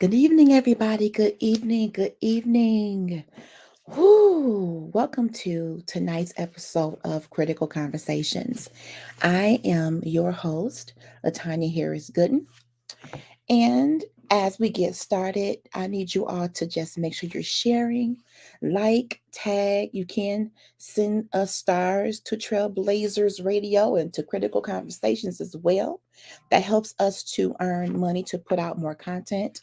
Good evening, everybody. Good evening. Good evening. Woo! Welcome to tonight's episode of Critical Conversations. I am your host, Latanya Harris Gooden. And as we get started, I need you all to just make sure you're sharing, like, tag. You can send us stars to Trailblazers Radio and to Critical Conversations as well. That helps us to earn money to put out more content.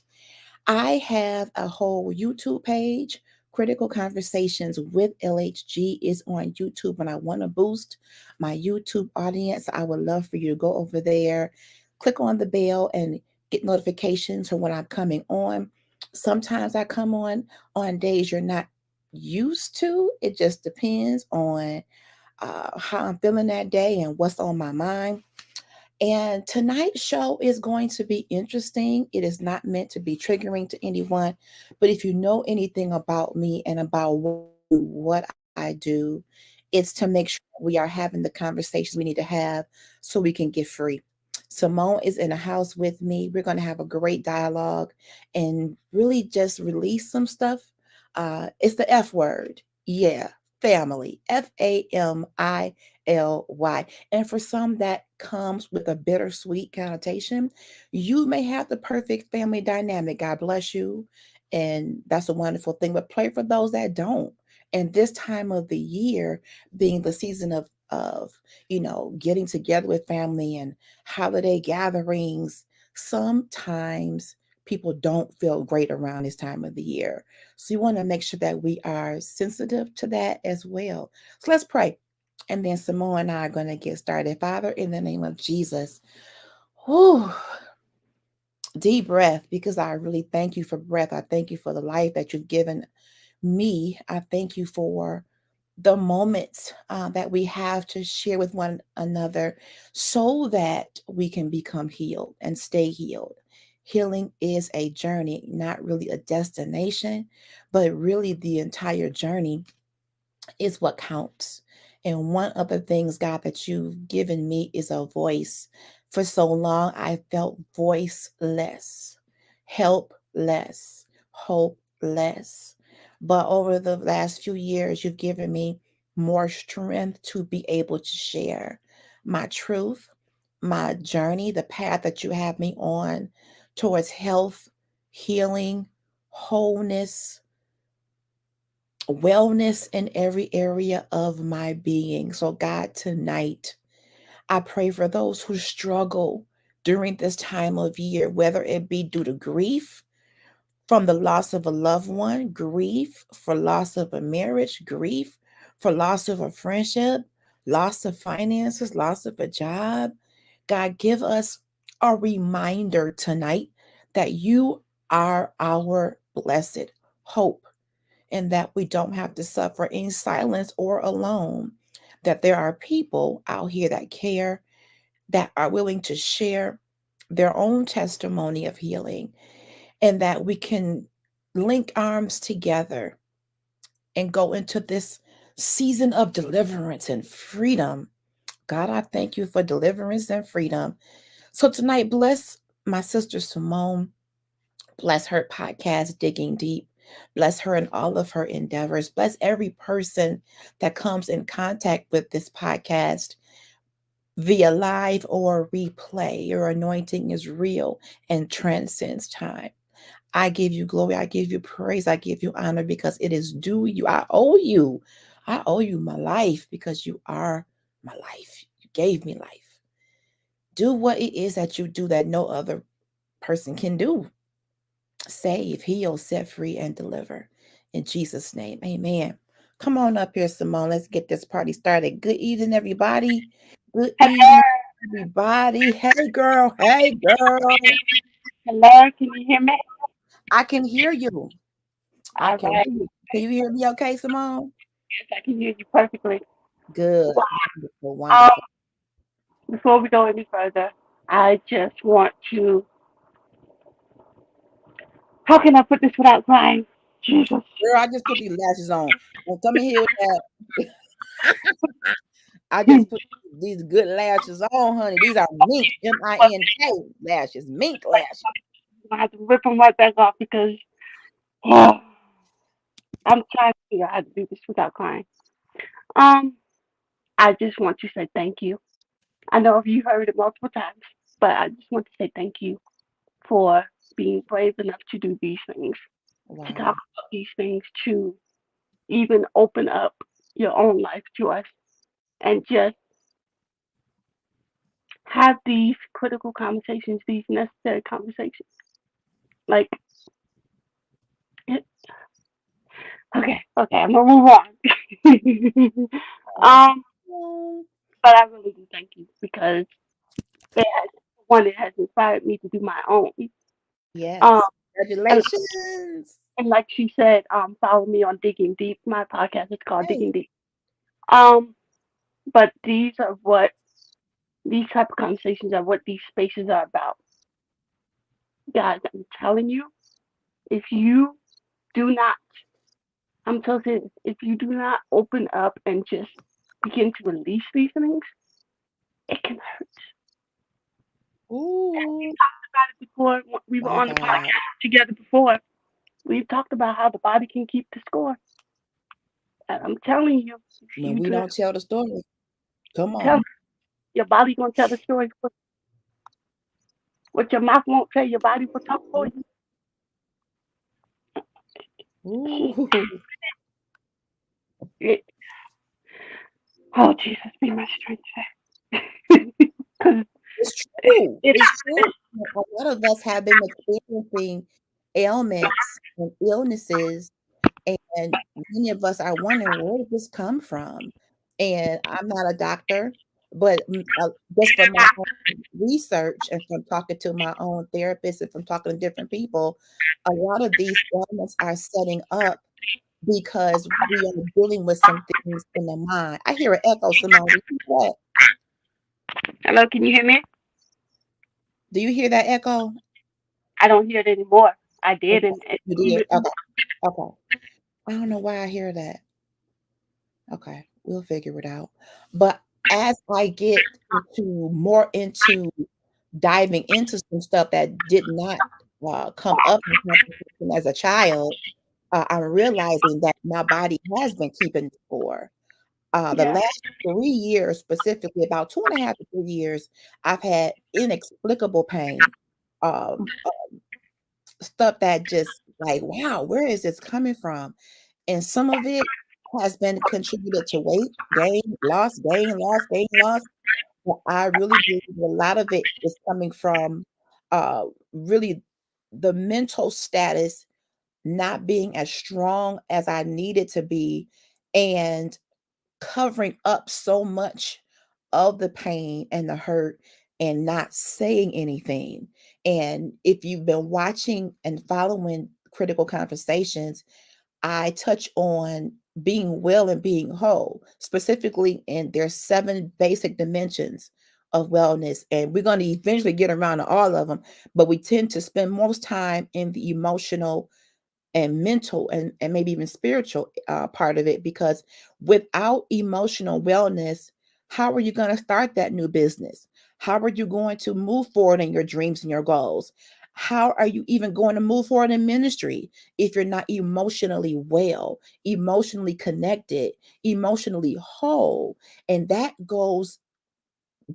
I have a whole YouTube page. Critical Conversations with LHG is on YouTube, and I want to boost my YouTube audience. I would love for you to go over there, click on the bell, and get notifications for when I'm coming on. Sometimes I come on days you're not used to. It just depends on how I'm feeling that day and what's on my mind. And tonight's show is going to be interesting. It is not meant to be triggering to anyone, but if you know anything about me and about what I do, it's to make sure we are having the conversations we need to have so we can get free. Simone is in the house with me. We're going to have a great dialogue and really just release some stuff. It's the F word. Yeah, family. FAMILY. And for some, that comes with a bittersweet connotation. You may have the perfect family dynamic. God bless you. And that's a wonderful thing. But pray for those that don't. And this time of the year being the season of getting together with family and holiday gatherings, sometimes people don't feel great around this time of the year. So you want to make sure that we are sensitive to that as well. So let's pray. And then Simone and I are going to get started. Father, in the name of Jesus, whew, deep breath, because I really thank you for breath. I thank you for the life that you've given me. I thank you for the moments that we have to share with one another so that we can become healed and stay healed. Healing is a journey, not really a destination, but really the entire journey is what counts. And one of the things, God, that you've given me is a voice. For so long, I felt voiceless, helpless, hopeless. But over the last few years, you've given me more strength to be able to share my truth, my journey, the path that you have me on towards health, healing, wholeness, wellness in every area of my being. So, God, tonight, I pray for those who struggle during this time of year, whether it be due to grief from the loss of a loved one, grief for loss of a marriage, grief for loss of a friendship, loss of finances, loss of a job. God, give us a reminder tonight that you are our blessed hope and that we don't have to suffer in silence or alone. That there are people out here that care, that are willing to share their own testimony of healing, and that we can link arms together and go into this season of deliverance and freedom. God, I thank you for deliverance and freedom. So tonight, bless my sister Simone. Bless her podcast, Digging Deep. Bless her in all of her endeavors. Bless every person that comes in contact with this podcast via live or replay. Your anointing is real and transcends time. I give you glory. I give you praise. I give you honor because it is due you. I owe you. I owe you my life because you are my life. You gave me life. Do what it is that you do that no other person can do. Save, heal, set free, and deliver. In Jesus' name, amen. Come on up here, Simone. Let's get this party started. Good evening, everybody. Good evening, everybody. Hey, girl. Hey, girl. Hello, can you hear me? I can hear you. I All can right. hear you. Can you hear me okay, Simone? Yes, I can hear you perfectly. Good. Wow. Wonderful, Um, wonderful. before we go any further, I just want to. How can I put this without crying? Jesus. Girl, I just put these lashes on. Don't come in here with that. I just put these good lashes on, honey. These are mink, MINK lashes, mink lashes. gonna have to rip them right back off because oh, I'm trying to figure out how to do this without crying. Um, I just want to say thank you. I know you heard it multiple times, but I just want to say thank you for being brave enough to do these things, to talk Wow. about these things, to even open up your own life to us, and just have these critical conversations, these necessary conversations. Like, okay, okay, I'm gonna move on. um, Oh, but I really do thank you because it has one, it has inspired me to do my own. Um, yes. and, Congratulations. and like she said, follow me on Digging Deep. My podcast is called Hey. Digging Deep. Um, but these are what these type of conversations are what these spaces are about. Guys, I'm telling you, if you do not, I'm so serious, if you do not open up and just begin to release these things, it can hurt. We Ooh, talked about it before. We were my on the God. podcast together before. We've talked about how the body can keep the score. And I'm telling you, if When you we do, don't tell the story, come tell on. your body gonna tell the story. What your mouth won't tell, your body will talk for you. Ooh, It, oh Jesus, be my strength today. Because it's true. it It's true. A lot of us have been experiencing ailments and illnesses, and many of us are wondering, where did this come from? And I'm not a doctor, but just from my own research and from talking to my own therapist and from talking to different people, a lot of these ailments are setting up because we are dealing with some things in the mind. I hear an echo, Simone. Do you hear that? hello, can you hear me? Do you hear that echo? I don't hear it anymore. I did, Okay, and you did? even Okay, okay. I don't know why I hear that. Okay, we'll figure it out. But as I get into diving into some stuff that did not come up in conversation as a child, I'm realizing that my body has been keeping score. The yeah, last 3 years, specifically about 2.5 to 3 years, I've had inexplicable pain. Stuff that just like, wow, where is this coming from? And some of it has been contributed to weight gain, loss, gain, loss, gain, loss. But I really believe a lot of it is coming from really the mental status not being as strong as I needed to be and covering up so much of the pain and the hurt and not saying anything. And if you've been watching and following critical conversations, I touch on being well and being whole, specifically, and there's 7 basic dimensions of wellness. And we're going to eventually get around to all of them, but we tend to spend most time in the emotional and mental and maybe even spiritual part of it, because without emotional wellness, how are you going to start that new business? How are you going to move forward in your dreams and your goals? How are you even going to move forward in ministry if you're not emotionally well, emotionally connected, emotionally whole? And that goes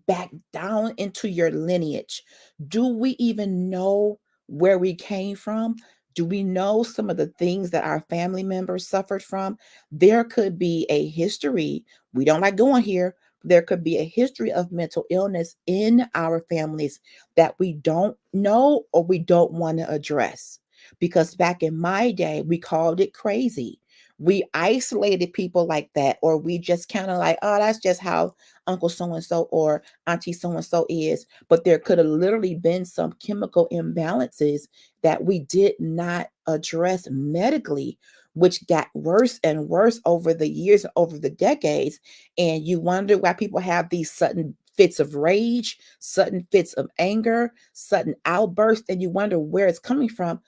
back down into your lineage. Do we even know where we came from? Do we know some of the things that our family members suffered from? There could be a history. We don't like going here. There could be a history of mental illness in our families that we don't know or we don't want to address. Because back in my day, we called it crazy. We isolated people like that, or we just kind of like, oh, that's just how Uncle so and so or Auntie so and so is. But there could have literally been some chemical imbalances that we did not address medically, which got worse and worse over the years, over the decades. And you wonder why people have these sudden fits of rage, sudden fits of anger, sudden outbursts, and you wonder where it's coming from.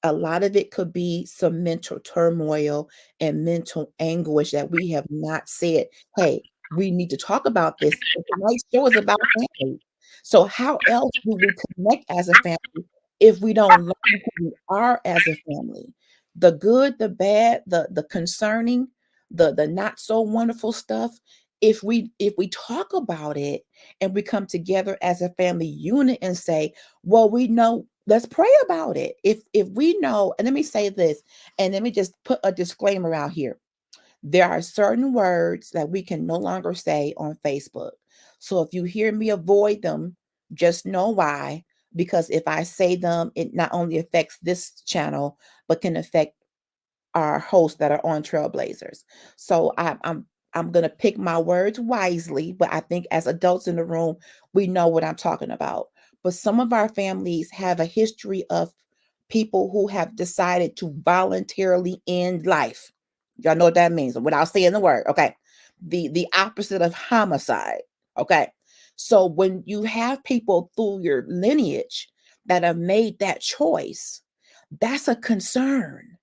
A lot of it could be some mental turmoil and mental anguish that we have not said, hey, we need to talk about this. Tonight's show is about family. So how else do we connect as a family if we don't learn who we are as a family, the good, the bad, the concerning, the not so wonderful stuff, if we talk about it and we come together as a family unit and say, well, we know, let's pray about it. If we know, and let me say this, and let me just put a disclaimer out here. There are certain words that we can no longer say on Facebook. So if you hear me avoid them, just know why. Because if I say them, it not only affects this channel, but can affect our hosts that are on Trailblazers. So I'm gonna pick my words wisely, but I think as adults in the room, we know what I'm talking about. But some of our families have a history of people who have decided to voluntarily end life. Y'all know what that means without saying the word. Okay. The opposite of homicide. Okay. So when you have people through your lineage that have made that choice, that's a concern.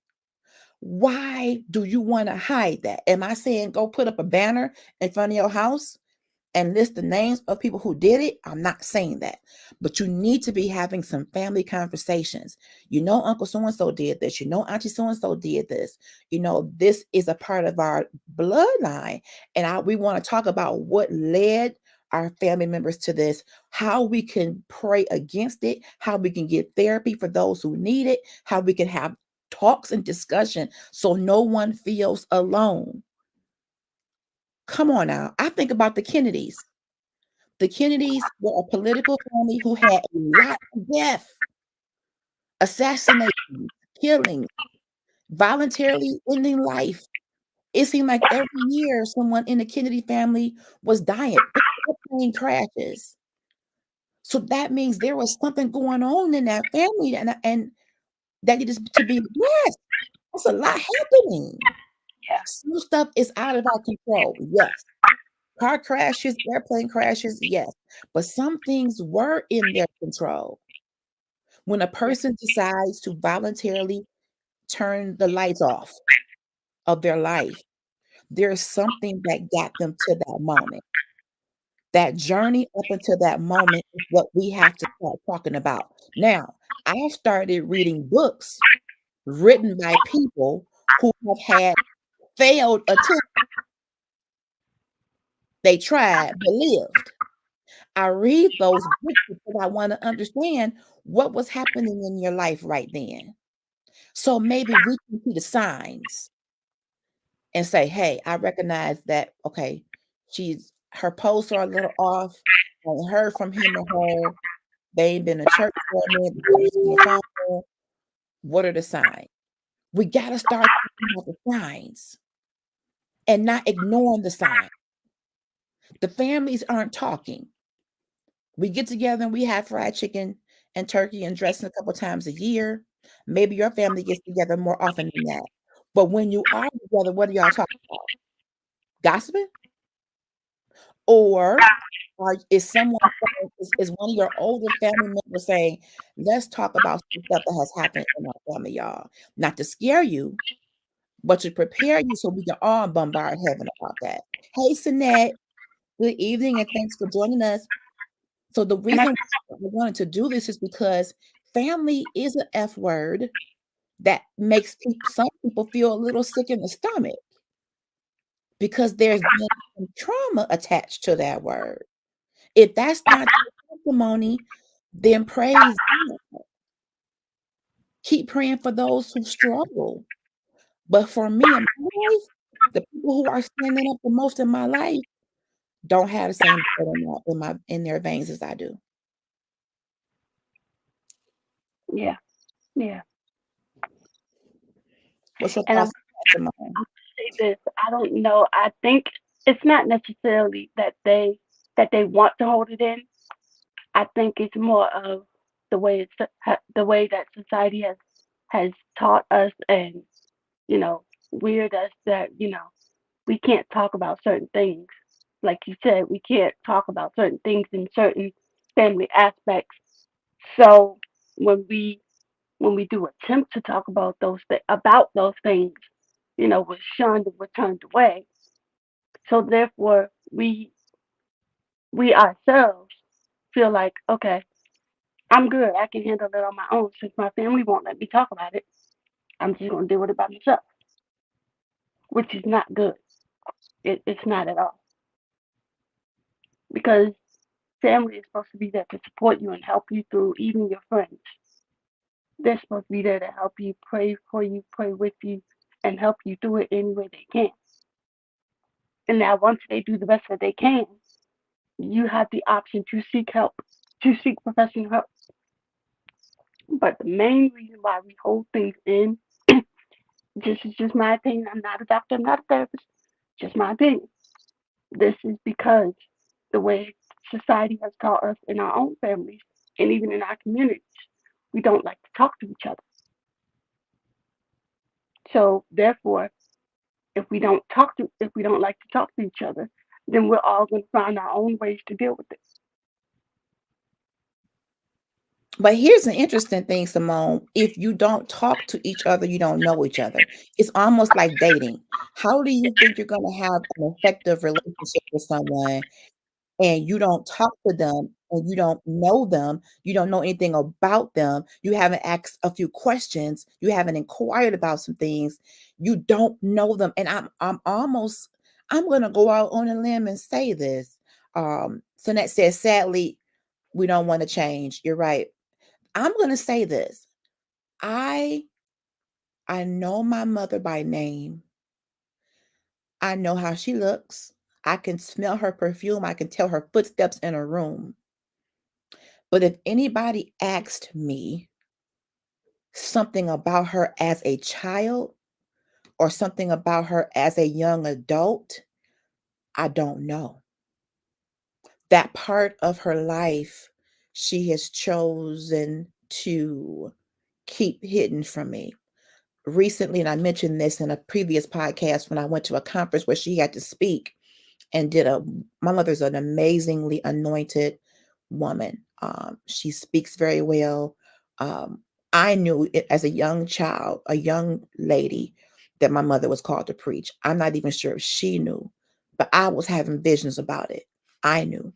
Why do you want to hide that? Am I saying go put up a banner in front of your house and list the names of people who did it? I'm not saying that. But you need to be having some family conversations. You know, Uncle so and so did this. You know, Auntie so and so did this. You know, this is a part of our bloodline. And we want to talk about what led our family members to this, how we can pray against it, how we can get therapy for those who need it, how we can have talks and discussion so no one feels alone. Come on now. I think about the Kennedys. The Kennedys were a political family who had a lot of death, assassination, killing, voluntarily ending life. It seemed like every year someone in the Kennedy family was dying. Big airplane crashes. So that means there was something going on in that family, and that needed to be addressed. That's a lot happening. Yeah. Some stuff is out of our control. Yes. Car crashes, airplane crashes, yes. But some things were in their control. When a Yeah. person decides to voluntarily turn the lights off of their life, there's something that got them to that moment. That journey up until that moment is what we have to start talking about. Now, I started reading books written by people who have had failed attempts. They tried but lived. I read those books because I want to understand what was happening in your life right then. So maybe we can see the signs and say, "Hey, I recognize that, okay, she's her posts are a little off. I ain't heard from him or her. They ain't been to church for a minute, but I seen a father. What are the signs?" We gotta start thinking about the signs and not ignoring the signs. The families aren't talking. We get together and we have fried chicken and turkey and dressing a couple times a year. Maybe your family gets together more often than that. But when you are together, what are y'all talking about? Gossiping? Or is someone saying, is one of your older family members saying, let's talk about some stuff that has happened in our family, y'all? Not to scare you, but to prepare you so we can all bombard heaven about that. Hey, Sinette, good evening and thanks for joining us. So the And I, reason I wanted to do this is because family is an F word that makes some people feel a little sick in the stomach because there's been some trauma attached to that word. If that's not your testimony, then praise God. Keep praying for those who struggle. But for me and my life, the people who are standing up the most in my life don't have the same blood in their veins as I do. yeah. Yeah. What's your And thoughts on that, Simone? I'm gonna say this. I don't know. I think it's not necessarily that they want to hold it in. I think it's more of the way that society has taught us and weird us that we can't talk about certain things. Like you said, we can't talk about certain things in certain family aspects. So when we when we do attempt to talk about those things, we're shunned, we're turned away. So therefore, we ourselves feel like, okay, I'm good. I can handle it on my own. Since my family won't let me talk about it, I'm just gonna deal with it by myself, which is not good. It's not at all, because family is supposed to be there to support you and help you through. Even your friends, they're supposed to be there to help you, pray for you, pray with you, and help you through it any way they can. And now, once they do the best that they can, you have the option to seek help, to seek professional help. But the main reason why we hold things in, this is just my opinion. I'm not a doctor, I'm not a therapist, just my opinion. This is because the way society has taught us in our own families and even in our communities, we don't like to talk to each other. So therefore, if we don't like to talk to each other, then we're all going to find our own ways to deal with it. But here's an interesting thing, Simone. If you don't talk to each other, you don't know each other. It's almost like dating. How do you think you're going to have an effective relationship with someone and you don't talk to them and you don't know anything about them, you haven't asked a few questions, you haven't inquired about some things, you don't know them. And I'm gonna go out on a limb and say this. Sonette says, sadly, we don't want to change. You're right. I'm gonna say this. I I know my mother by name. I know how she looks. I can smell her perfume. I can tell her footsteps in a room. But if anybody asked me something about her as a child or something about her as a young adult, I don't know. That part of her life she has chosen to keep hidden from me. Recently, and I mentioned this in a previous podcast when I went to a conference where she had to speak and did a my mother's an amazingly anointed woman. She speaks very well. Um, I knew it as a young child, a young lady, that my mother was called to preach. I'm not even sure if she knew, but I was having visions about it. I knew.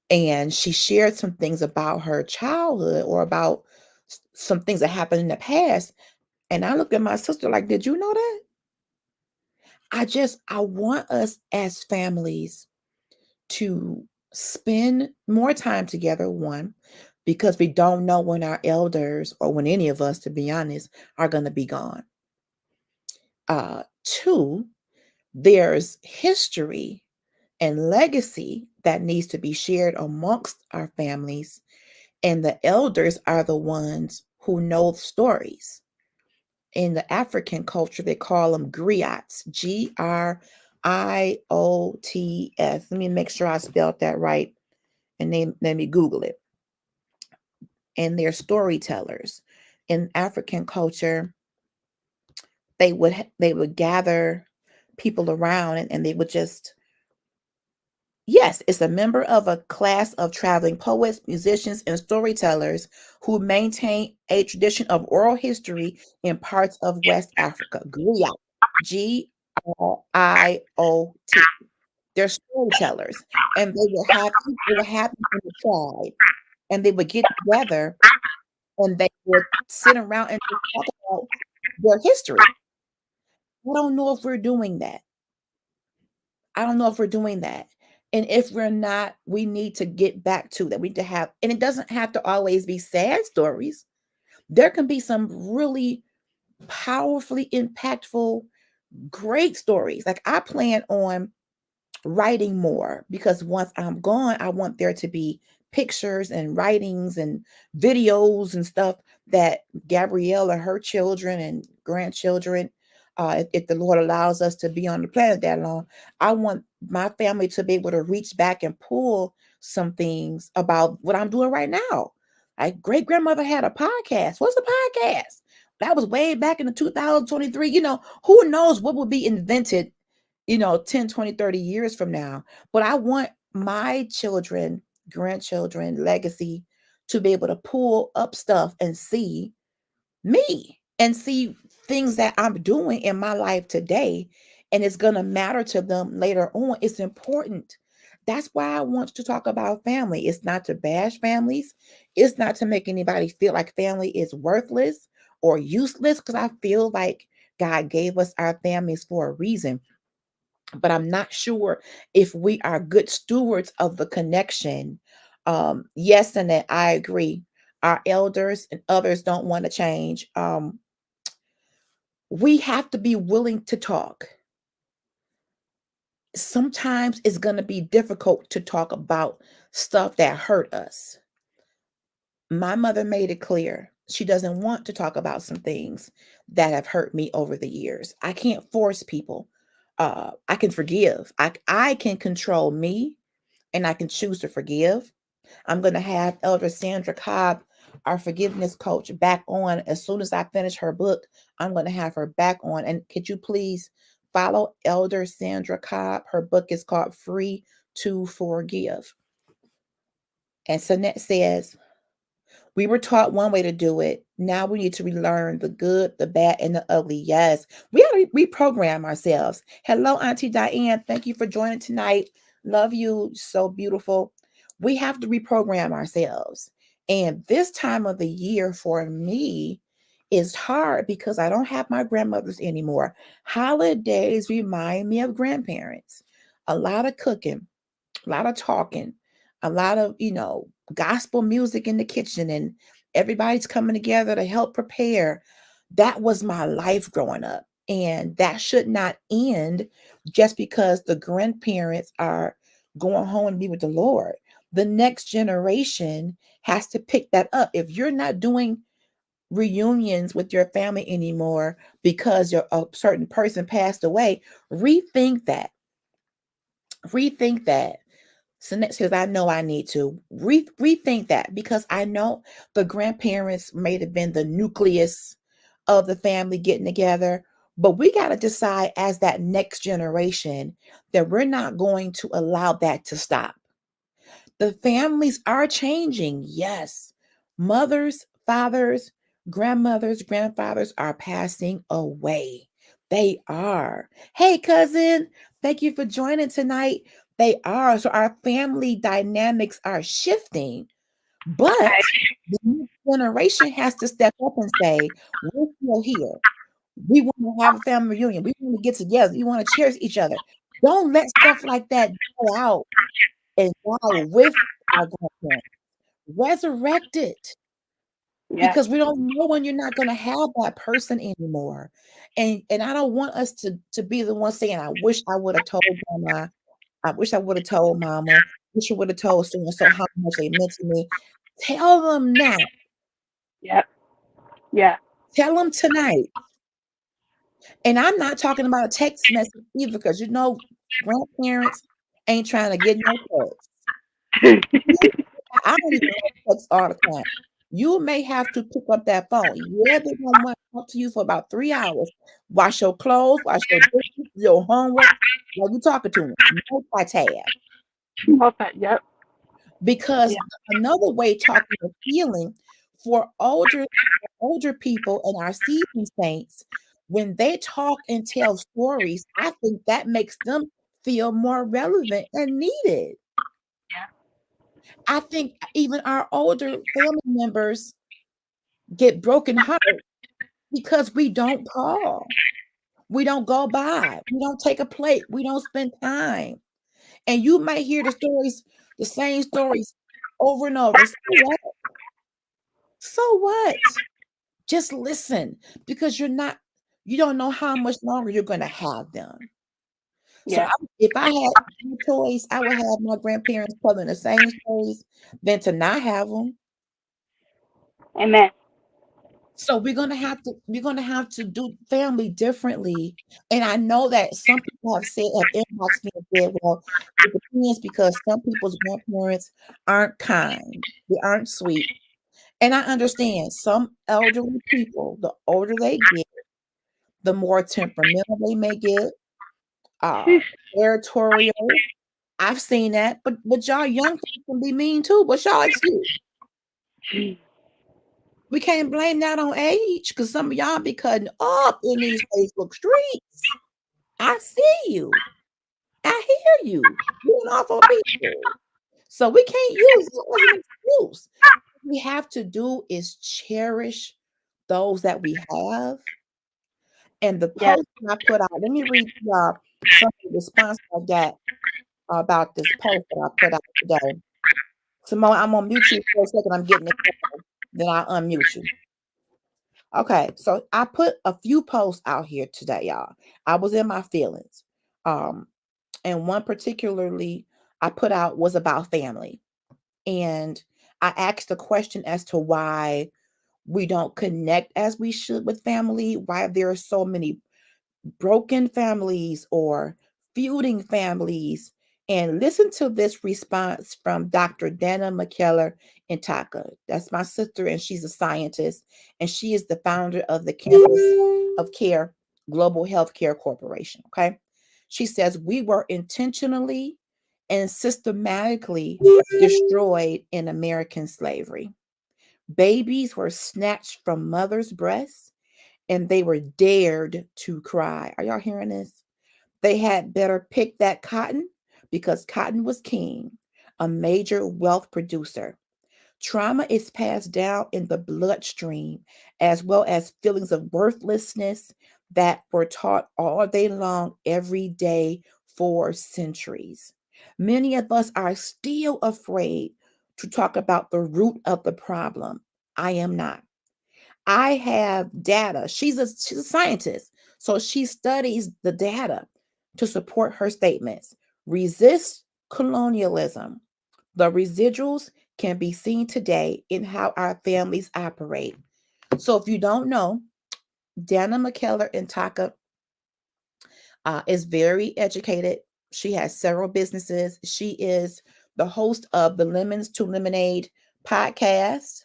And she shared some things about her childhood or about some things that happened in the past. And I looked at my sister like, did you know that? I want us as families to spend more time together, one, because we don't know when our elders or when any of us, to be honest, are going to be gone. Two, there's history and legacy that needs to be shared amongst our families, and the elders are the ones who know the stories. In the African culture, they call them griots, Griots. Let me make sure I spelled that right and then let me Google it. And they're storytellers. In African culture, they would gather people around and they would just yes, it's a member of a class of traveling poets, musicians, and storytellers who maintain a tradition of oral history in parts of West Africa. Griot, Griot. They're storytellers, and they would have them in the tribe, and they would get together and they would sit around and just talk about their history. I don't know if we're doing that. I don't know if we're doing that. And if we're not, we need to get back to that. We need to have, and it doesn't have to always be sad stories. There can be some really powerfully impactful, great stories. Like I plan on writing more because once I'm gone, I want there to be pictures and writings and videos and stuff that Gabrielle and her children and grandchildren, if the Lord allows us to be on the planet that long, I want my family to be able to reach back and pull some things about what I'm doing right now. Like great grandmother had a podcast. What's a podcast? That was way back in the 2023. Who knows what will be invented 10, 20, 30 years from now. But I want my children, grandchildren, legacy to be able to pull up stuff and see me and see things that I'm doing in my life today. And it's going to matter to them later on. It's important. That's why I want to talk about family. It's not to bash families. It's not to make anybody feel like family is worthless or useless, because I feel like God gave us our families for a reason. But I'm not sure if we are good stewards of the connection. Yes, and that I agree. Our elders and others don't want to change. We have to be willing to talk. Sometimes it's going to be difficult to talk about stuff that hurt us. My mother made it clear she doesn't want to talk about some things that have hurt me over the years. I can't force people. I can forgive. I can control me, and I can choose to forgive. I'm going to have Elder Sandra Cobb, our forgiveness coach, back on as soon as I finish her book. I'm going to have her back on. And could you please follow Elder Sandra Cobb? Her book is called Free to Forgive. And Sonette says, we were taught one way to do it. Now we need to relearn the good, the bad, and the ugly. Yes, we got to reprogram ourselves. Hello, Auntie Diane. Thank you for joining tonight. Love you. So beautiful. We have to reprogram ourselves. And this time of the year for me is hard because I don't have my grandmothers anymore. Holidays remind me of grandparents. A lot of cooking, a lot of talking, a lot of, gospel music in the kitchen, and everybody's coming together to help prepare. That was my life growing up. And that should not end just because the grandparents are going home and be with the Lord. The next generation has to pick that up. If you're not doing reunions with your family anymore because a certain person passed away, rethink that. Rethink that. So next, because I know I need to rethink that, because I know the grandparents may have been the nucleus of the family getting together, but we got to decide as that next generation that we're not going to allow that to stop. The families are changing. Yes. Mothers, fathers, grandmothers, grandfathers are passing away. They are. Hey, cousin, thank you for joining tonight. They are. So our family dynamics are shifting, but the new generation has to step up and say, we're still here. We want to have a family reunion. We want to get together. We want to cherish each other. Don't let stuff like that die out and die with our grandparents. Resurrect it, Yeah. because we don't know when you're not going to have that person anymore. And I don't want us to be the one saying, I wish I would have told grandma. I wish I would have told mama. Wish I would have told so and so how much they meant to me. Tell them now. Yep. Yeah. Tell them tonight. And I'm not talking about a text message either, because grandparents ain't trying to get no text. I don't even like text all the time. You may have to pick up that phone. Yeah, they're gonna want to talk to you for about 3 hours. Wash your clothes, wash your dishes, your homework. While you talking to them, multitask. Yep. Because Yeah. another way talking is healing for older people and our seasoned saints, when they talk and tell stories, I think that makes them feel more relevant and needed. Yeah. I think even our older family members get broken heart because we don't call. We don't go by. We don't take a plate. We don't spend time. And you might hear the same stories over and over. So what? So what? Just listen, because you don't know how much longer you're going to have them. So Yeah. if I had my choice, I would have my grandparents telling the same stories than to not have them. Amen. So we're gonna have to do family differently. And I know that some people have inboxed me and said, well, it depends, because some people's grandparents aren't kind, they aren't sweet. And I understand some elderly people, the older they get, the more temperamental they may get, uh, territorial. I've seen that, but y'all young folks can be mean too. What's y'all excuse? We can't blame that on age, because some of y'all be cutting up in these Facebook streets. I see you. I hear you. Going off on people. So we can't use it as an excuse. What we have to do is cherish those that we have. And the Yes. post that I put out, let me read y'all some of the response I got about this post that I put out today. Simone, I'm gonna mute you for a second. I'm getting it. Then I'll unmute you. Okay, so I put a few posts out here today, y'all. I was in my feelings. Um, and one particularly I put out was about family. And I asked the question as to why we don't connect as we should with family, why there are so many broken families or feuding families. And listen to this response from Dr. Dana McKellar in Taka. That's my sister, and she's a scientist, and she is the founder of the Campus of Care Global Healthcare Corporation. Okay. She says, we were intentionally and systematically destroyed in American slavery. Babies were snatched from mothers' breasts and they were dared to cry. Are y'all hearing this? They had better pick that cotton because cotton was king, a major wealth producer. Trauma is passed down in the bloodstream, as well as feelings of worthlessness that were taught all day long, every day for centuries. Many of us are still afraid to talk about the root of the problem. I am not. I have data. She's a scientist. So she studies the data to support her statements. Resist colonialism. The residuals can be seen today in how our families operate. So if you don't know, Dana McKellar in Taka is very educated. She has several businesses. She is the host of the Lemons to Lemonade podcast.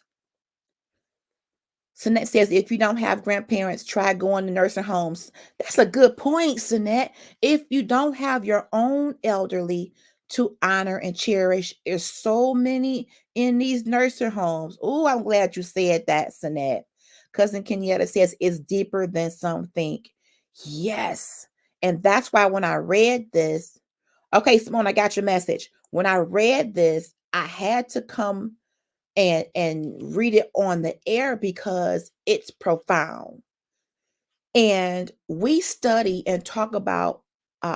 Sinette says, if you don't have grandparents, try going to nursing homes. That's a good point, Sinette. If you don't have your own elderly to honor and cherish, there's so many in these nursing homes. Oh, I'm glad you said that, Sinette. Cousin Kenyatta says, it's deeper than some think. Yes. And that's why when I read this, okay, Simone, I got your message. When I read this, I had to come and read it on the air because it's profound. And we study and talk about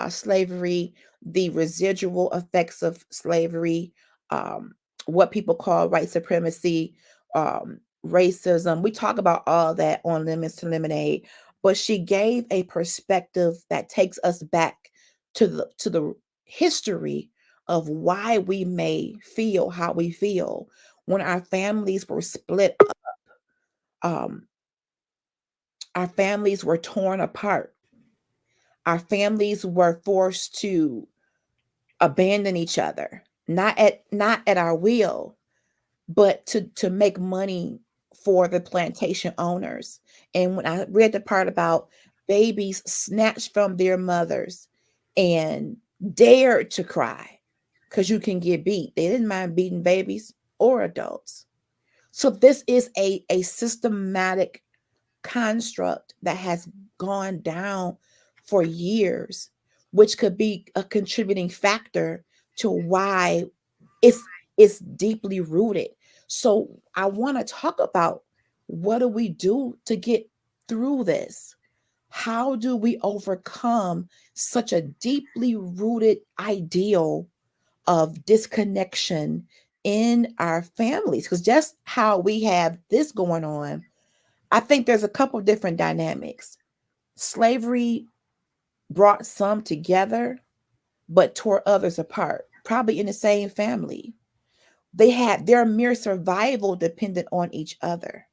slavery, the residual effects of slavery, um, what people call white supremacy, racism. We talk about all that on Lemons to Lemonade, but she gave a perspective that takes us back to the history of why we may feel how we feel when our families were split up. Um, our families were torn apart. Our families were forced to abandon each other, not at our will, but to make money for the plantation owners. And when I read the part about babies snatched from their mothers and dared to cry because you can get beat, they didn't mind beating babies or adults. So this is a systematic construct that has gone down for years, which could be a contributing factor to why it's it's deeply rooted. So I want to talk about, what do we do to get through this? How do we overcome such a deeply rooted ideal of disconnection in our families? Because just how we have this going on, I think there's a couple different dynamics. Slavery brought some together, but tore others apart, probably in the same family. They had their mere survival dependent on each other.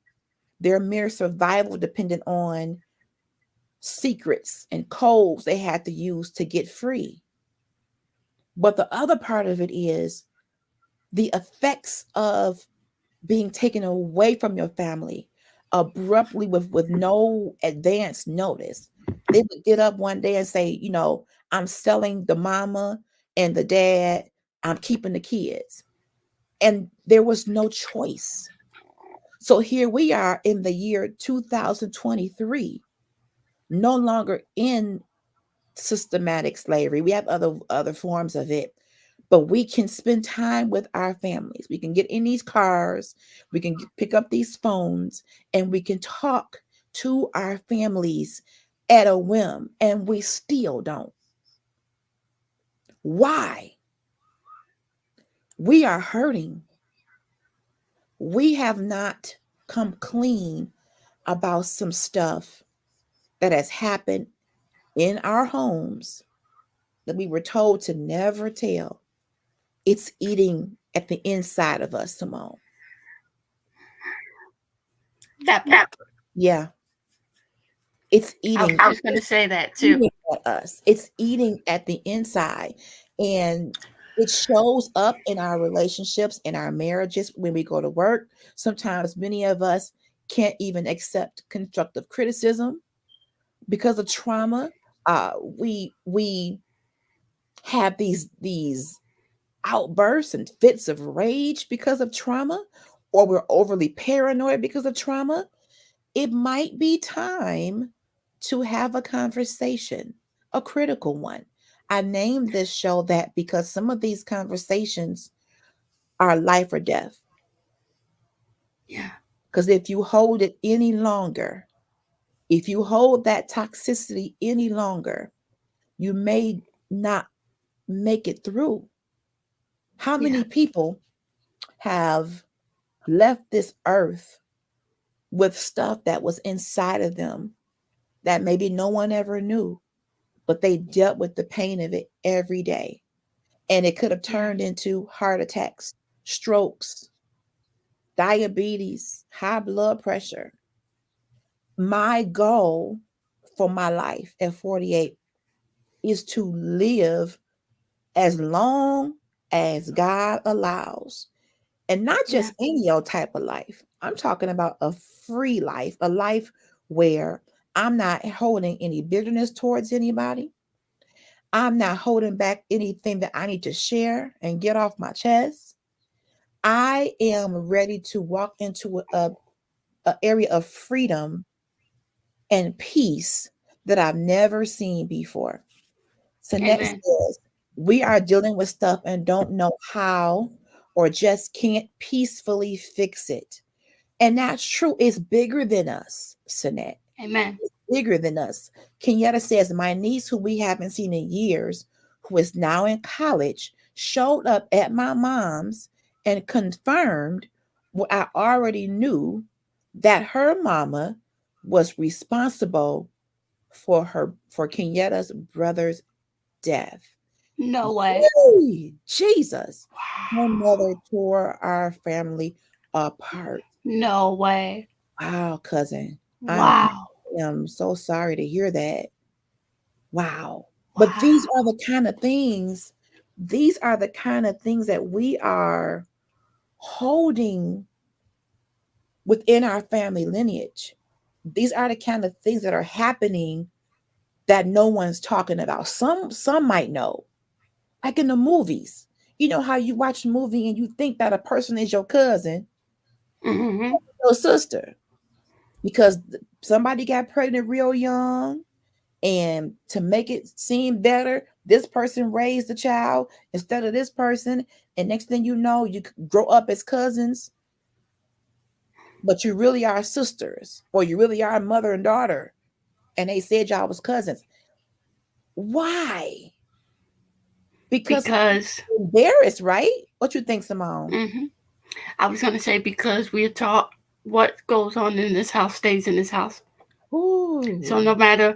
Their mere survival dependent on secrets and codes they had to use to get free. But the other part of it is the effects of being taken away from your family abruptly with no advance notice. They would get up one day and say, I'm selling the mama and the dad, I'm keeping the kids. And there was no choice. So here we are in the year 2023, no longer in systematic slavery. We have other forms of it, but we can spend time with our families. We can get in these cars, we can pick up these phones, and we can talk to our families at a whim, and we still don't. Why? We are hurting. We have not come clean about some stuff that has happened in our homes that we were told to never tell. It's eating at the inside of us, Simone. That part. Yeah, it's I was eating. just going to say that too. Eating at us. It's eating at the inside. And it shows up in our relationships, in our marriages, when we go to work. Sometimes many of us can't even accept constructive criticism because of trauma. We have these outbursts and fits of rage because of trauma, or we're overly paranoid because of trauma. It might be time to have a conversation, a critical one. I named this show that because some of these conversations are life or death. Yeah. Because if you hold it any longer, if you hold that toxicity any longer, you may not make it through. How Yeah. many people have left this earth with stuff that was inside of them that maybe no one ever knew, but they dealt with the pain of it every day? And it could have Yeah. turned into heart attacks, strokes, diabetes, high blood pressure. My goal for my life at 48 is to live as long as God allows. And not Yeah. just any old type of life. I'm talking about a free life, a life where I'm not holding any bitterness towards anybody. I'm not holding back anything that I need to share and get off my chest. I am ready to walk into a area of freedom and peace that I've never seen before. So next Amen. is we are dealing with stuff and don't know how or just can't peacefully fix it. And that's true. It's bigger than us, Sinette. Amen. Bigger than us. Kenyatta says, my niece, who we haven't seen in years, who is now in college, showed up at my mom's and confirmed what I already knew, that her mama was responsible for Kenyatta's brother's death. No way. Yay! Jesus. Her Wow. mother tore our family apart. No way. Wow, cousin. I Wow. am so sorry to hear that. Wow. But these Wow. are the kind of things, these are the kind of things that we are holding within our family lineage. These are the kind of things that are happening that no one's talking about. Some might know, like in the movies. You know how you watch a movie and you think that a person is your cousin, Mm-hmm. your sister, because somebody got pregnant real young, and to make it seem better, this person raised the child instead of this person, and next thing you know, you grow up as cousins, but you really are sisters, or you really are mother and daughter, and they said y'all was cousins. Why? Because Because embarrassed, right? What you think, Simone? mm-hmm. I was going to say because we're taught what goes on in this house stays in this house. So Ooh, no matter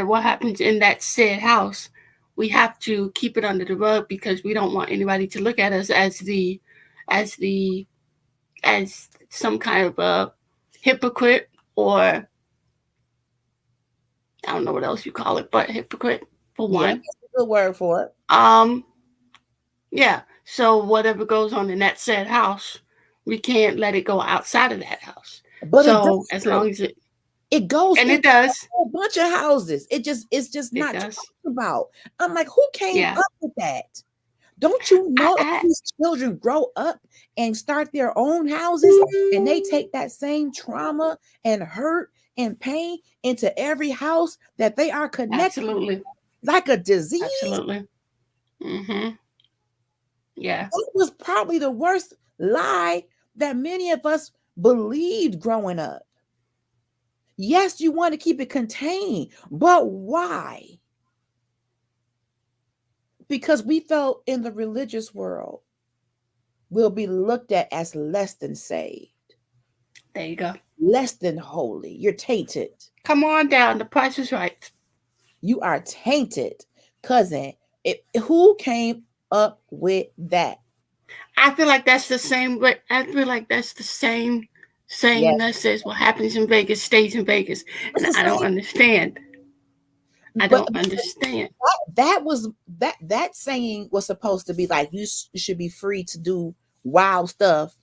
what happens in that said house, we have to keep it under the rug because we don't want anybody to look at us as the as some kind of a hypocrite, or I don't know what else you call it, but hypocrite for yeah, one. that's a good word for it. Um, yeah. So whatever goes on in that said house, we can't let it go outside of that house. But it So does as though. long as it It goes and it into a does, whole bunch of houses. It's just it not does. talked about. I'm like, who came Yeah. up with that? Don't you know if I these children grow up and start their own houses and they take that same trauma and hurt and pain into every house that they are connected Absolutely. like a disease. Absolutely. Yeah. That was probably the worst lie that many of us believed growing up. Yes, you want to keep it contained, but why? Because we felt in the religious world will be looked at as less than saved, There you go. less than holy. You're tainted. Come on down. The price is right. You are tainted, cousin. Who came up with that? I feel like that's the same. But I feel like that's the same Yeah, saying that says what happens in Vegas stays in Vegas, it's and the I don't same. understand. I But don't understand. that was that saying was supposed to be like you should be free to do wild stuff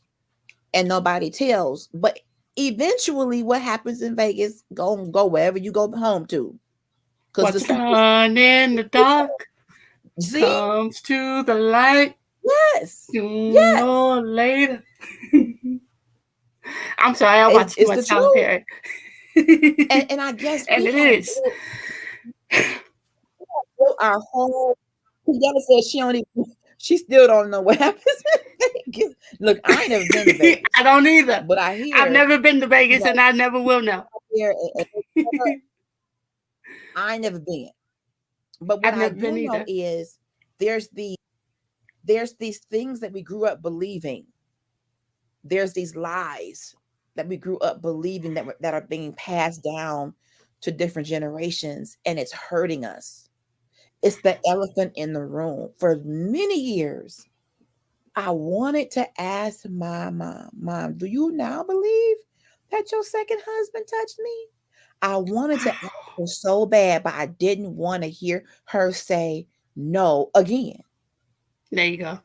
and nobody tells. But eventually, what happens in Vegas go wherever you go home to, because the What's same. done in the dark See, comes to the light yes, sooner yes, or later. I'm sorry, I watched too it's the much Tyler truth. Perry. And I guess And we it have is. built our whole. Yella said she don't even, she still don't know what happens in Vegas. Look, I ain't never been to I Vegas, don't either. but I I've hear, never been to you Vegas know, and I never will know. here I ain't never been. But what I've I never been do know either. is there's the there's these things that we grew up believing. There's these lies that we grew up believing that are being passed down to different generations, and it's hurting us. It's the elephant in the room. For many years, I wanted to ask my mom, do you now believe that your second husband touched me? I wanted to ask her so bad, but I didn't want to hear her say no again. There you go.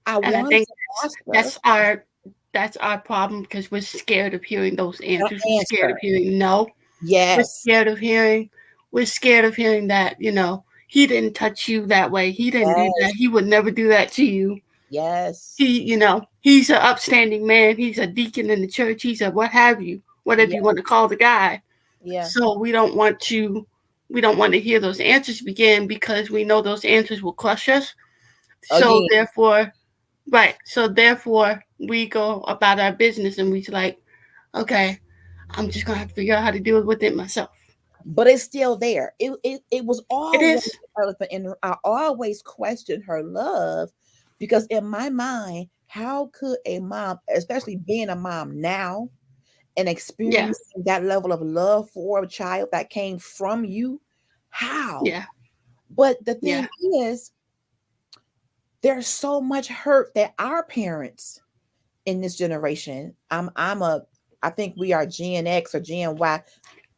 I And I wanted think to ask her that's our problem because we're scared of hearing those an answers. We're scared of answer. hearing no. We're Yes, scared of hearing. We're scared of hearing that he didn't touch you that way. He didn't do that. yes, He would never do that to you. yes, He's an upstanding man. He's a deacon in the church. He's a what have you, whatever yeah, you want to call the guy. yeah. So we don't want to hear those answers begin because we know those answers will crush us. So Again, therefore, right. So therefore, we go about our business and we like, okay, I'm just gonna have to figure out how to deal with it myself. but it's still there. It was It always is. an elephant in the, I always questioned her love because in my mind, how could a mom, especially being a mom now, and Yeah. experiencing that level of love for a child that came from you, how? Yeah. But the Yeah. thing is, there's so much hurt that our parents in this generation, I think we are Gen X or Gen Y.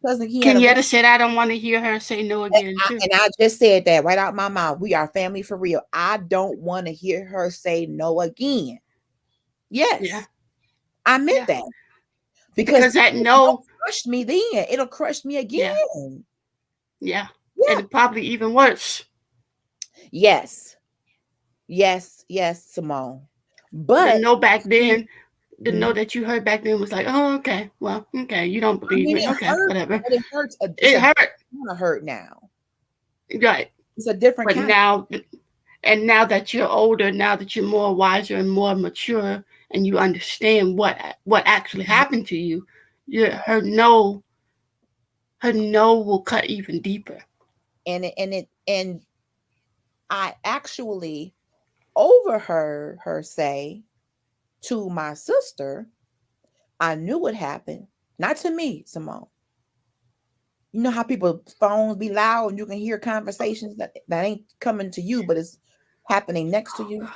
Cousin, he had a Kenyatta said, I don't want to hear her say no again, too. and I just said that right out my mouth. We are family for real. I don't want to hear her say no again. Yeah. Yes, I meant Yeah. that because Because it that won't no, crush me then. It'll crush me yeah. again. Yeah. Yeah. And it probably even worse. Yes. Yes. Yes, Simone. The But no back see, then, the no mhm, that you heard back then was like, oh, okay. Well, okay. You don't I believe mean, me. it Okay. hurt, Whatever. but it hurts. It's It a hurt. kind of hurt now. Right. It's a different But kind. now, and now that you're older, now that you're more wiser and more mature, and you understand what actually happened to you, her no will cut even deeper. And I actually overheard her say to my sister, I knew what happened. Not to me, Simone. You know how people phones be loud and you can hear conversations that ain't coming to you, but it's happening next to you.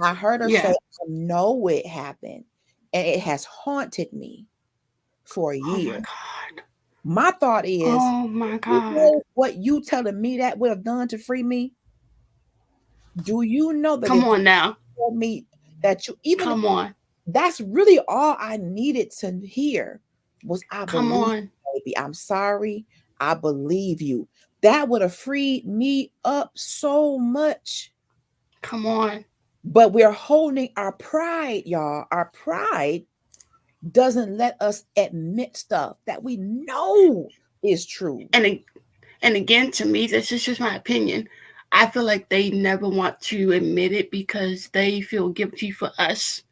I heard her say, Yeah. I know it happened. And it has haunted me for a Oh my year. god. My thought is, Oh my you god. know what you telling me that would have done to free me? Do you know that Come if you on now. told me that you even Come on. that's really all I needed to hear was I Come believe, on. baby. I'm sorry. I believe you. That would have freed me up so much. Come on. But we're holding our pride, y'all. Our pride doesn't let us admit stuff that we know is true. And and again, to me, this is just my opinion. I feel like they never want to admit it because they feel guilty for us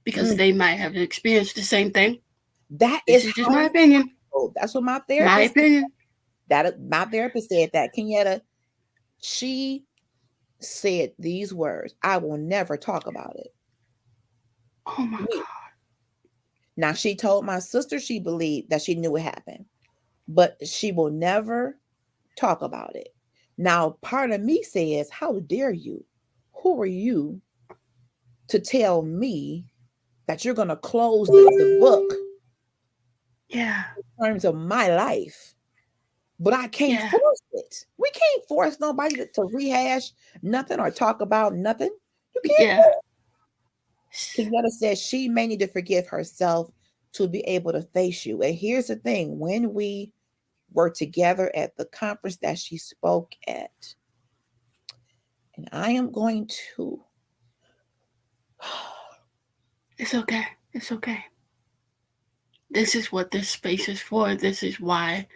because Mm, they might have experienced the same thing. that This is is just my how. opinion. That's what my My therapist said. opinion. That my therapist said that. Kenyatta, she said these words: "I will never talk about it." Oh my We God. Now she told my sister she believed that she knew it happened, but she will never talk about it. Now, part of me says, "How dare you? Who are you to tell me that you're going to close the book Yeah. in terms of my life?" But I can't Yeah. force it. We can't force nobody to rehash nothing or talk about nothing. You can't. Yeah. Kenyatta says she may need to forgive herself to be able to face you. And here's the thing: when we were together at the conference that she spoke at, and I am going to. It's okay. It's okay. This is what this space is for. This is why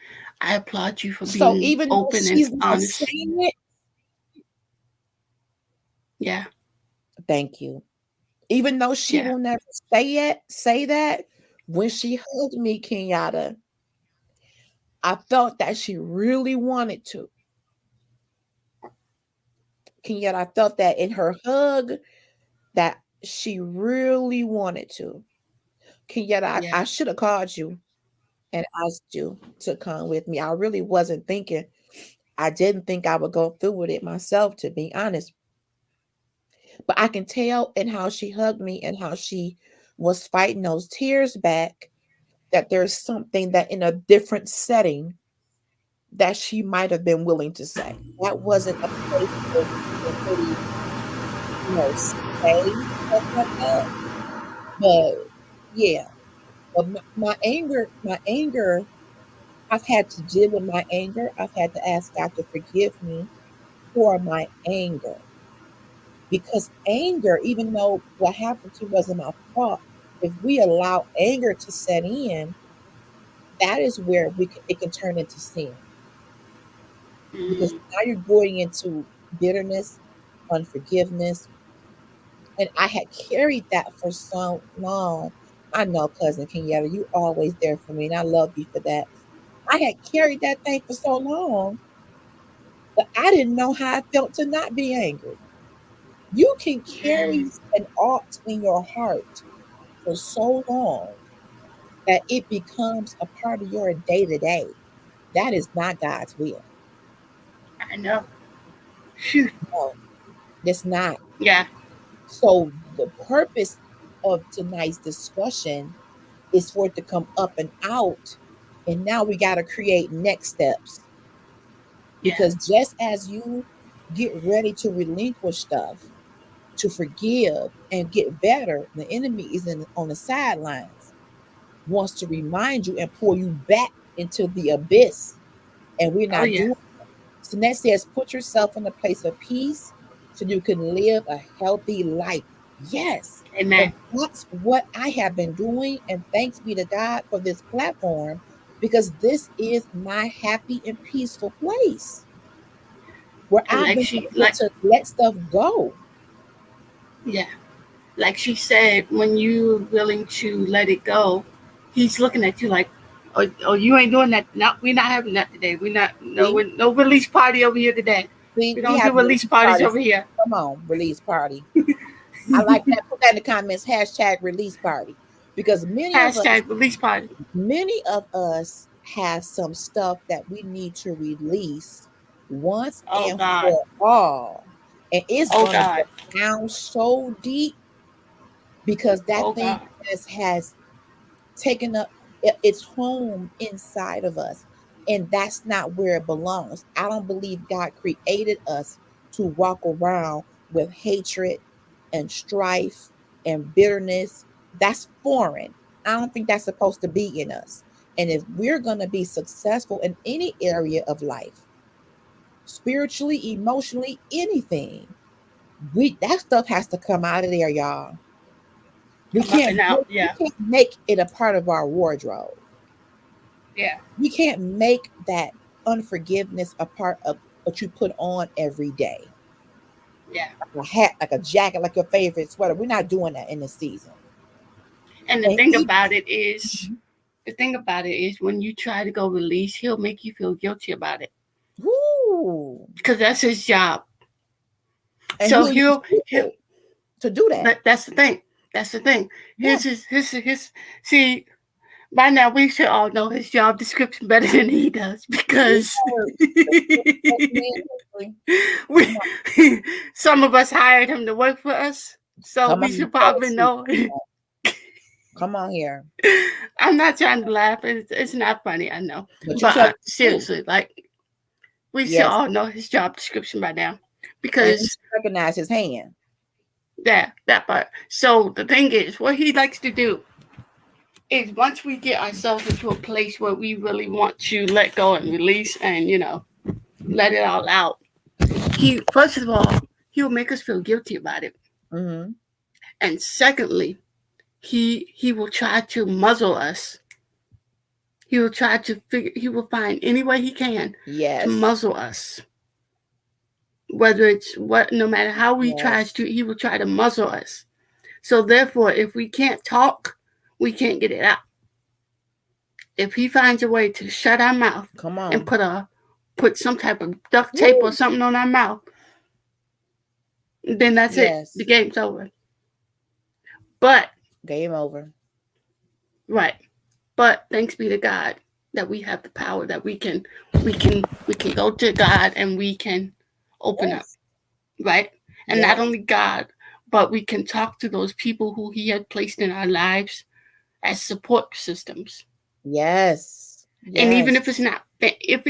I applaud you for So being even though open and she's not honest. saying it, Yeah. thank you. Even though she Yeah. will never say that, when she hugged me, Kenyatta, I felt that she really wanted to. Kenyatta, I felt that in her hug that she really wanted to. Kenyatta, Yeah. I should have called you and asked you to come with me. I really wasn't thinking. I didn't think I would go through with it myself, to be honest. But I can tell in how she hugged me and how she was fighting those tears back that there's something that in a different setting that she might have been willing to say. That wasn't a place where we could really, say stuff like that. But yeah, but my anger, I've had to deal with my anger. I've had to ask God to forgive me for my anger. Because anger, even though what happened to wasn't my fault, if we allow anger to set in, that is where it can turn into sin. Because Mm. now you're going into bitterness, unforgiveness, and I had carried that for so long. I know, cousin Kenyatta, you always there for me, and I love you for that. I had carried that thing for so long that I didn't know how I felt to not be angry. You can carry Mm. an ought in your heart for so long that it becomes a part of your day to day. That is not God's will. I know. Phew. No, it's not. Yeah. So the purpose of tonight's discussion is for it to come up and out. And now we got to create next steps, Yeah. because just as you get ready to relinquish stuff, to forgive and get better, the enemy is on the sidelines, wants to remind you and pull you back into the abyss. And we're Oh not yeah. doing. So that says put yourself in a place of peace so you can live a healthy life. Yes. And Amen. that's what I have been doing. And thanks be to God for this platform, because this is my happy and peaceful place where And I've like been she able like to let stuff go. yeah. Like she said, when you're willing to let it go, he's looking at you like, oh, you ain't doing that. No, we're not having that today. We're not. No, See, no release party over here today. see, We we don't do have release release parties parties. over here. Come on, release party. I like that. Put that in the comments. Hashtag release party. Because Hashtag release party. many of us have some stuff that we need to release once Oh and God. for all. And it's Oh gonna God. go down so deep, because that Oh thing God. has taken up its home inside of us. And that's not where it belongs. I don't believe God created us to walk around with hatred and strife and bitterness. That's foreign. I don't think that's supposed to be in us. And if we're going to be successful in any area of life, spiritually, emotionally, anything, we that stuff has to come out of there, y'all. We come up can't and out. we Yeah, can't make it a part of our wardrobe. yeah, We can't make that unforgiveness a part of what you put on every day. yeah. Like a hat, like a jacket, like your favorite sweater. We're not doing that in this season. And And even, the thing about it is, when you try to go release, he'll make you feel guilty about it whoo, because that's his job. and So he'll use he'll people to do that. that's the thing. That's the thing. Yeah. His. See, by now we should all know his job description better than he does because Man, we come on, some of us hired him to work for us, so come we on, should probably know. come on here. I'm not trying to laugh. It's not funny, I know, But you but tell me the truth. seriously, like we should Yes, all know his job description by now and you because should recognize his hand. that part. So the thing is, what he likes to do is once we get ourselves into a place where we really want to let go and release and let it all out, he first of all he'll make us feel guilty about it, Mm-hmm. and secondly, he will try to muzzle us. He will try to figure. He will find any way he can to Yes, muzzle us. Whether it's what, no matter how he tries yes. to, he will try to muzzle us. So therefore, if we can't talk, we can't get it out. If he finds a way to shut our mouth Come and on. put some type of duct tape or Woo. something on our mouth, then that's it. The Yes. game's over. But Game over. right. But thanks be to God that we have the power that we can go to God and we can open up, Yes. right? And not Yes. only God, but we can talk to those people who He had placed in our lives as support systems. Yes. And even Yes. if it's not,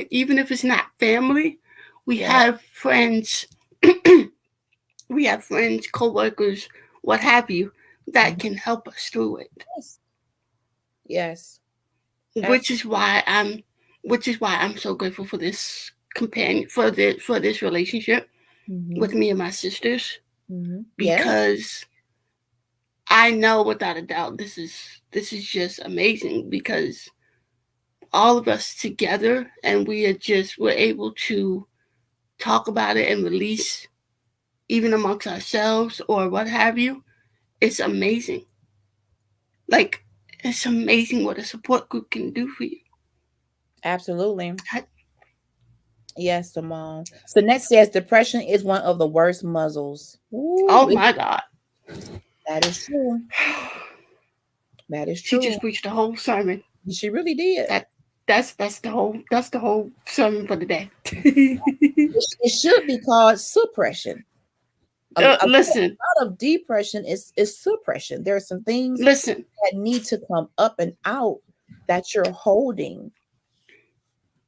even if it's not family, we Yes. have friends, we have friends, coworkers, what have you, that Mhm. can help us through it. Yes. Yes. Which Absolutely. is why I'm, which is why I'm so grateful for this companion, for this relationship Mm-hmm. with me and my sisters, Mm-hmm. Yes. because I know without a doubt this is just amazing because all of us together and we're able to talk about it and release even amongst ourselves or what have you. It's amazing. Like, it's amazing what a support group can do for you. Absolutely. I, Yes, Simone. So next says depression is one of the worst muzzles. oh Ooh, my God. that is true. That is She true. just preached the whole sermon. She really did. That that's the whole sermon for the day. It should be called suppression. A Listen, lot of depression is suppression. There are some things listen. that need to come up and out that you're holding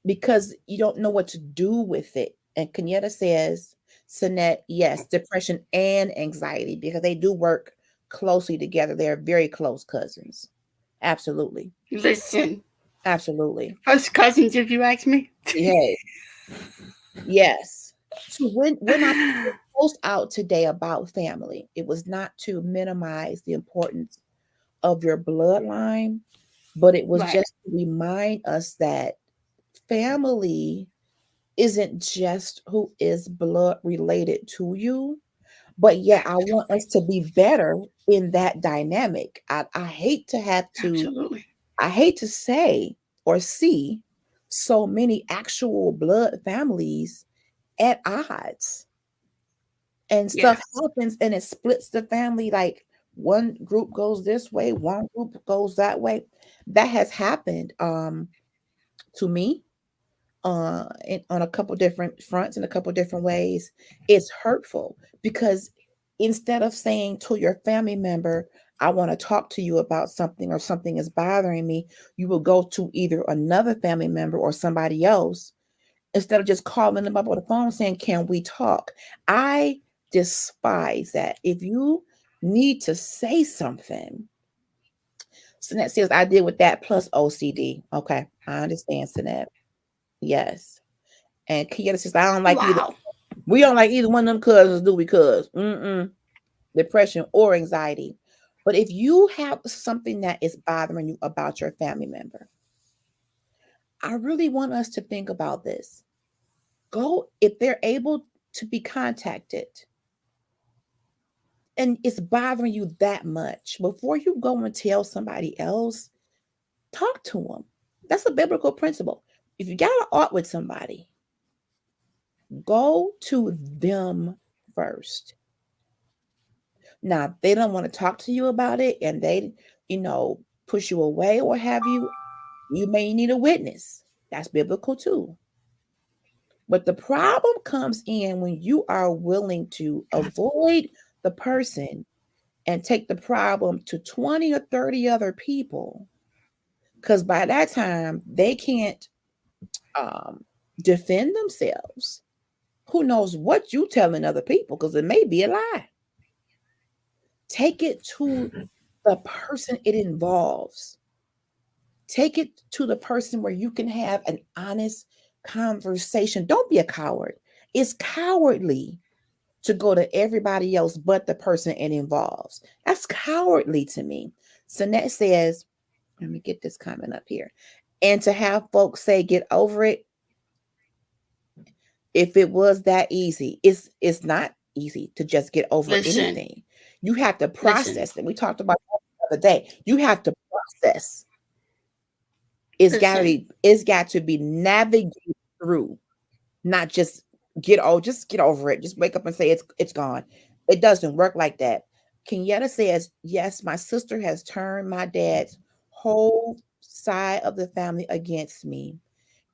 because you don't know what to do with it. And Kenyetta says, Sinette, yes, depression and anxiety, because they do work closely together. They are very close cousins. Absolutely. Listen. Absolutely. First cousins, if you ask me. Hey, yes. So when I post out today about family, it was not to minimize the importance of your bloodline, but it was Right. just to remind us that family isn't just who is blood related to you, but yet I want us to be better in that dynamic. I hate to have to, Absolutely. I hate to say or see so many actual blood families at odds and Yeah. stuff happens and it splits the family like one group goes this way, one group goes that way. That has happened to me on a couple different fronts in a couple different ways. It's hurtful because instead of saying to your family member, I want to talk to you about something or something is bothering me, you will go to either another family member or somebody else instead of just calling them up on the phone saying, can we talk? I despise that. If you need to say something, Sinette says I deal with that plus OCD. Okay, I understand, Sinette. Yes. And Kieta says, I don't like either. Wow. We don't like either one of them cousins, do we? Cuz depression or anxiety. But if you have something that is bothering you about your family member, I really want us to think about this. Go, if they're able to be contacted and it's bothering you that much, before you go and tell somebody else, talk to them. That's a biblical principle. If you got to art with somebody, go to them first. Now, if they don't want to talk to you about it and they, push you away or have you, you may need a witness. That's biblical too. But the problem comes in when you are willing to avoid the person and take the problem to 20 or 30 other people. Because by that time, they can't defend themselves. Who knows what you telling other people, because it may be a lie. Take it to the person it involves. Take it to the person where you can have an honest conversation. Don't be a coward. It's cowardly to go to everybody else but the person it involves. That's cowardly to me. Sinette says, let me get this comment up here. And to have folks say, get over it. If it was that easy, it's not easy to just get over Listen. anything. You have to process it. We talked about that the other day. You have to process. It's got to be navigated through, not just get over it. Just wake up and say it's gone. It doesn't work like that. Kenyatta says, yes, my sister has turned my dad's whole side of the family against me.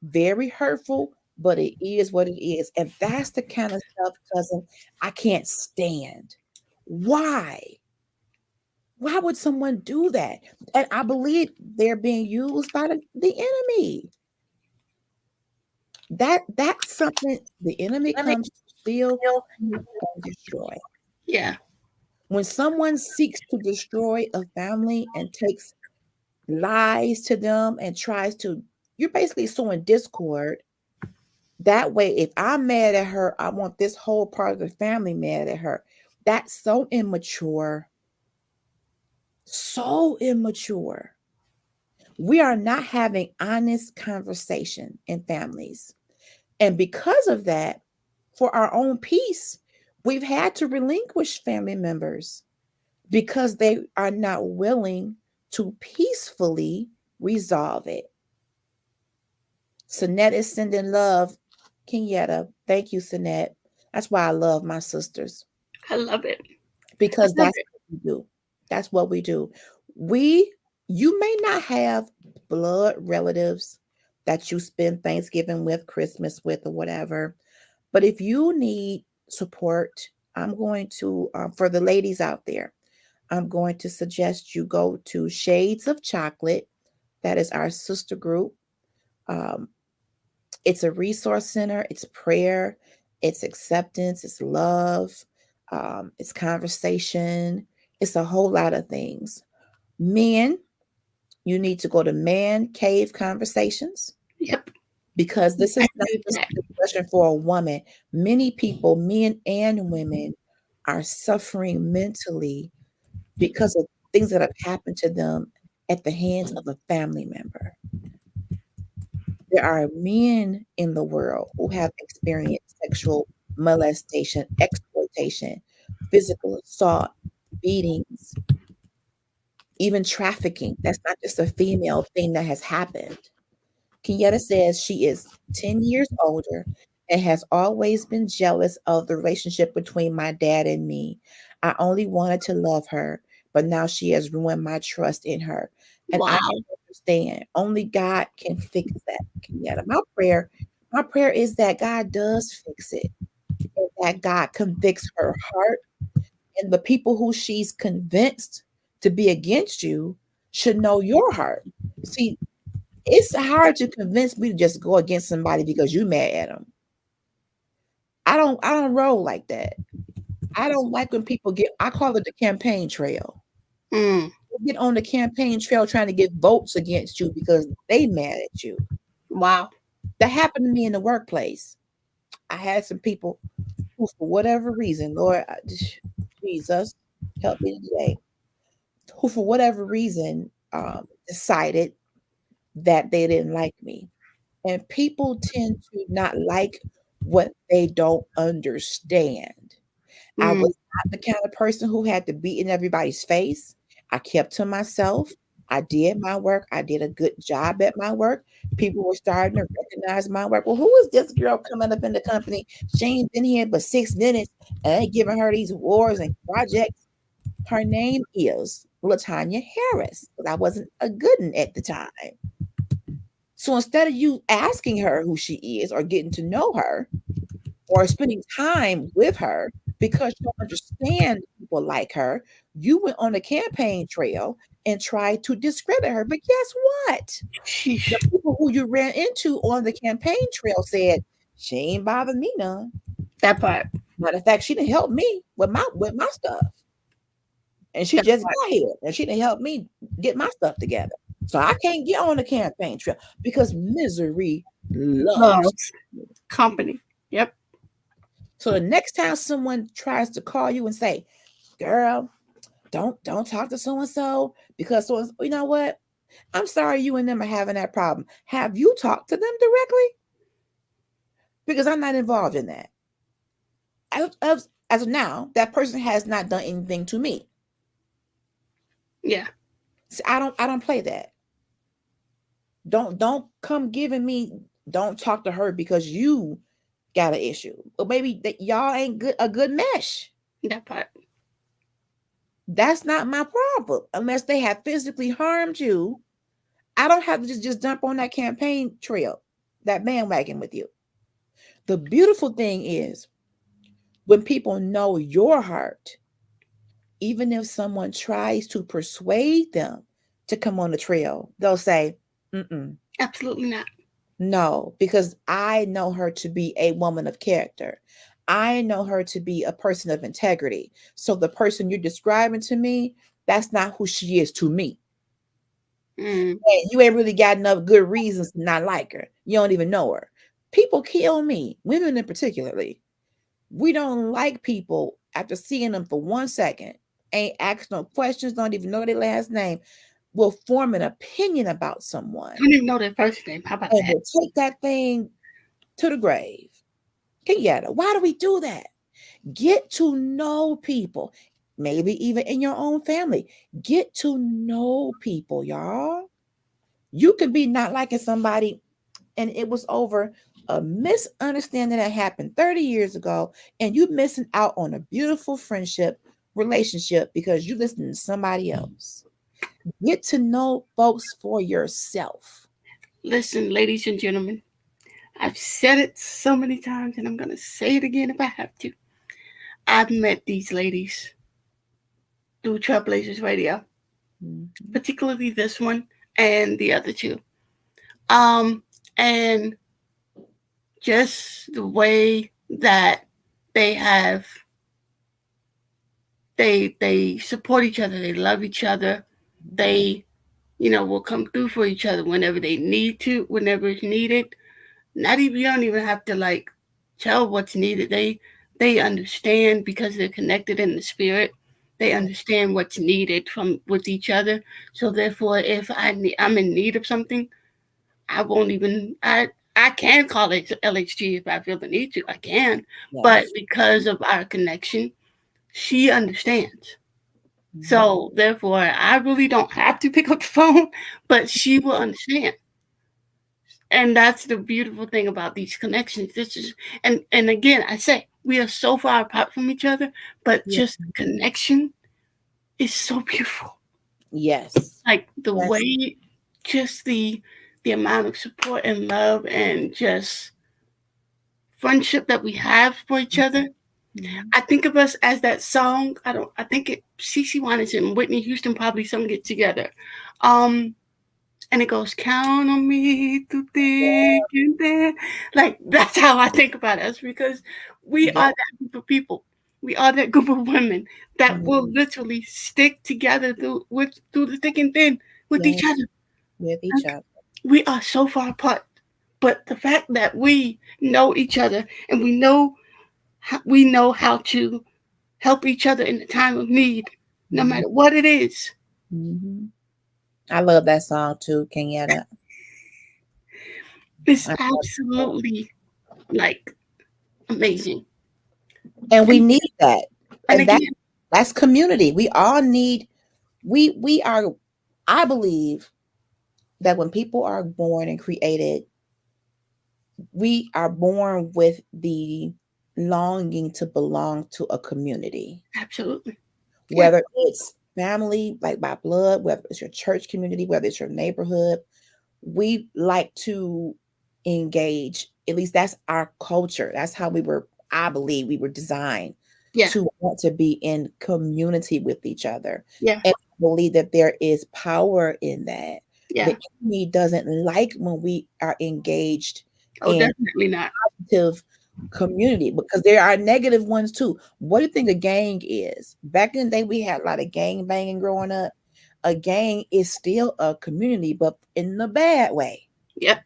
Very hurtful, but it is what it is. And that's the kind of stuff, cousin, I can't stand. Why? Why would someone do that? And I believe they're being used by the enemy. That's something the enemy comes to steal and destroy. Yeah. When someone seeks to destroy a family and takes lies to them and tries to, you're basically sowing discord. That way, if I'm mad at her, I want this whole part of the family mad at her. That's so immature. So immature. We are not having honest conversation in families. And because of that, for our own peace, we've had to relinquish family members because they are not willing to peacefully resolve it. Sinette is sending love. Kenyatta, thank you, Sinette. That's why I love my sisters. I love it. Because that's what we do. That's what we do. You may not have blood relatives that you spend Thanksgiving with, Christmas with, or whatever. But if you need support, I'm going to, for the ladies out there, I'm going to suggest you go to Shades of Chocolate. That is our sister group. It's a resource center. It's prayer. It's acceptance. It's love. It's conversation. It's a whole lot of things. Men, you need to go to Man Cave Conversations. Yep. Because this is not just a discussion for a woman. Many people, men and women, are suffering mentally because of things that have happened to them at the hands of a family member. There are men in the world who have experienced sexual molestation, exploitation, physical assault, beatings, even trafficking. That's not just a female thing that has happened. Kenyatta says she is 10 years older and has always been jealous of the relationship between my dad and me. I only wanted to love her, but now she has ruined my trust in her. And wow. I don't understand. Only God can fix that, Kenyatta. My prayer is that God does fix it, and that God convicts her heart, and the people who she's convinced to be against you should know your heart. See, it's hard to convince me to just go against somebody because you mad at them. I don't roll like that. I don't like when people I call it the campaign trail. Mm. Get on the campaign trail trying to get votes against you because they mad at you. Wow. That happened to me in the workplace. I had some people who, for whatever reason, Lord, Jesus, help me today. who, for whatever reason, decided that they didn't like me. And people tend to not like what they don't understand. I Mm. was not the kind of person who had to be in everybody's face. I kept to myself. I did my work. I did a good job at my work. People were starting to recognize my work. Well, who is this girl coming up in the company? She ain't been here but 6 minutes, and I ain't giving her these awards and projects. Her name is Latanya Harris, because I wasn't a good one at the time. So instead of you asking her who she is or getting to know her or spending time with her because you don't understand people like her, you went on the campaign trail and tried to discredit her. But guess what? The Sheesh. people who you ran into on the campaign trail said, she ain't bothered me none. That part. Matter of fact, she didn't help me with my stuff. And she That just part. got here and she didn't help me get my stuff together. So I can't get on the campaign trail because misery loves Loves you. company. Yep. So the next time someone tries to call you and say, girl, don't talk to so and so because so you know what? I'm sorry you and them are having that problem. Have you talked to them directly? Because I'm not involved in that. As of now, that person has not done anything to me. Yeah. So I don't play that. Don't come giving me don't talk to her because you got an issue. Or maybe that y'all ain't a good mesh. That part. That's not my problem. Unless they have physically harmed you, I don't have to just jump on that campaign trail, that bandwagon with you. The beautiful thing is when people know your heart, even if someone tries to persuade them to come on the trail, they'll say, mm-mm, Absolutely not. no, because I know her to be a woman of character. I know her to be a person of integrity. So the person you're describing to me, that's not who she is to me. Mm. And you ain't really got enough good reasons to not like her. You don't even know her. People kill me, women in particularly. We don't like people after seeing them for 1 second, ain't asked no questions, don't even know their last name, will form an opinion about someone Don't even know their first name. How about and that? will take that thing to the grave. Kenyatta, why do we do that? Get to know people, maybe even in your own family. Get to know people, y'all. You can be not liking somebody, and it was over a misunderstanding that happened 30 years ago, and you missing out on a beautiful friendship relationship because you listen to somebody else. Get to know folks for yourself. Listen, ladies and gentlemen, I've said it so many times and I'm going to say it again if I have to. I've met these ladies through Trailblazers Radio, Mhm. particularly this one and the other two. Um, and just the way that they have they support each other, they love each other, they will come through for each other whenever they need to, whenever it's needed. Not even you don't even have to like tell what's needed. They understand because they're connected in the spirit. They understand what's needed from with each other. So therefore, if I'm in need of something, I won't even I can call it LHG if I feel the need to. I can, but Yes. because of our connection, she understands. Mhm. So therefore, I really don't have to pick up the phone, but she will understand. And that's the beautiful thing about these connections. This is and again, I say we are so far apart from each other, but Yeah. just connection is so beautiful. Yes. Like the Yes. way, just the amount of support and love and just friendship that we have for each other. Mhm. I think of us as that song. I don't. I think it. CeCe Winans and Whitney Houston probably sung it together. Um, and it goes, "Count on me through thick and thin." Like that's how I think about us because we Yeah. are that group of people. We are that group of women that will Mhm. literally stick together through the thick and thin with Yeah. each other. With each Like, other. we are so far apart, but the fact that we know each other and we know how to help each other in the time of need, no Mhm. matter what it is. Mhm. I love that song too, Kenyatta. It's I love that song. absolutely like amazing. And we And need that. and And again, that's community. We all need we are I believe that when people are born and created, we are born with the longing to belong to a community, absolutely. Yeah, whether it's family, like by blood, whether it's your church community, whether it's your neighborhood. We like to engage. At least that's our culture. That's how we were, I believe, we were designed yeah, to want to be in community with each other. yeah, And I believe that there is power in that. yeah. The enemy doesn't like when we are engaged Oh, in definitely not. positive community, because there are negative ones too. What do you think a gang is? Back in the day, we had a lot of gang banging growing up. A gang is still a community, but in the bad way. Yep.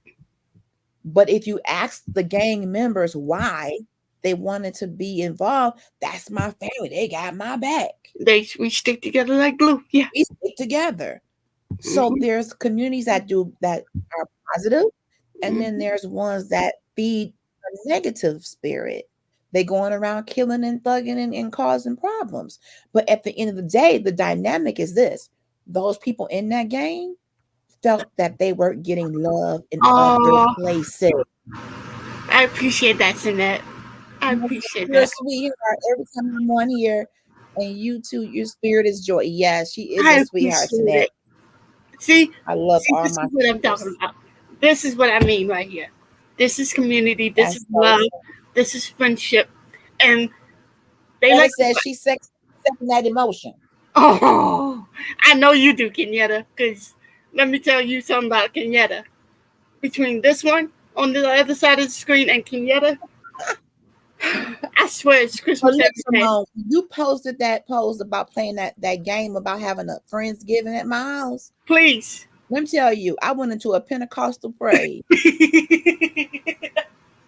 But if you ask the gang members why they wanted to be involved, that's my family. They got my back. We stick together like glue. Yeah. We stick together. So Hmm. there's communities that do that are positive, and then Hmm. there's ones that feed a negative spirit. They going around killing and thugging and causing problems. But at the end of the day, the dynamic is this: those people in that gang felt that they weren't getting love in other Oh, places. I appreciate that, Sinette. I Yes, appreciate you're a that. sweetheart. Every time I'm on here, and you too, your spirit is joy. Yes, she is a I sweetheart, appreciate Jeanette. it. See, I love see, all this my is what I'm talking sisters. about. This is what I mean right here. This is community. This is That's so love. This is friendship. And they Kenyatta like to says she's second that emotion. oh, I know you do, Kenyatta, because let me tell you something about Kenyatta. Between this one on the other side of the screen and Kenyatta, I swear it's But Christmas look, every day. Simone, you posted that post about playing that game about having a Friendsgiving at my house. Please. Let me tell you, I went into a Pentecostal prayer.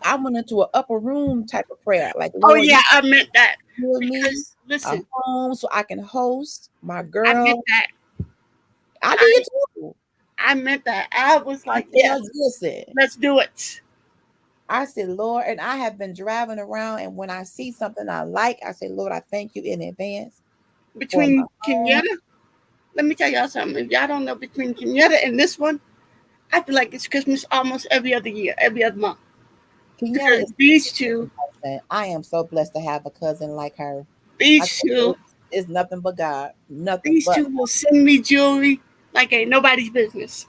I went into an upper room type of prayer. Like, Oh, Lord, yeah, you I meant that. give me Because, a listen, home so I can host my I meant girl. that. I I, did too. I meant that. I was I like, said, yes, listen. let's do it. I said, Lord, and I have been driving around, and when I see something I like, I say, Lord, I thank you in advance for my Between home. Kenyatta, let me tell y'all something. If y'all don't know, between Kenyatta and this one, I feel like it's Christmas almost every other year, every other month. Kenyatta Because is these two, person. I am so blessed to have a cousin like her. I these tell two, you, it's nothing but God, nothing these but. two will send me jewelry like ain't nobody's business.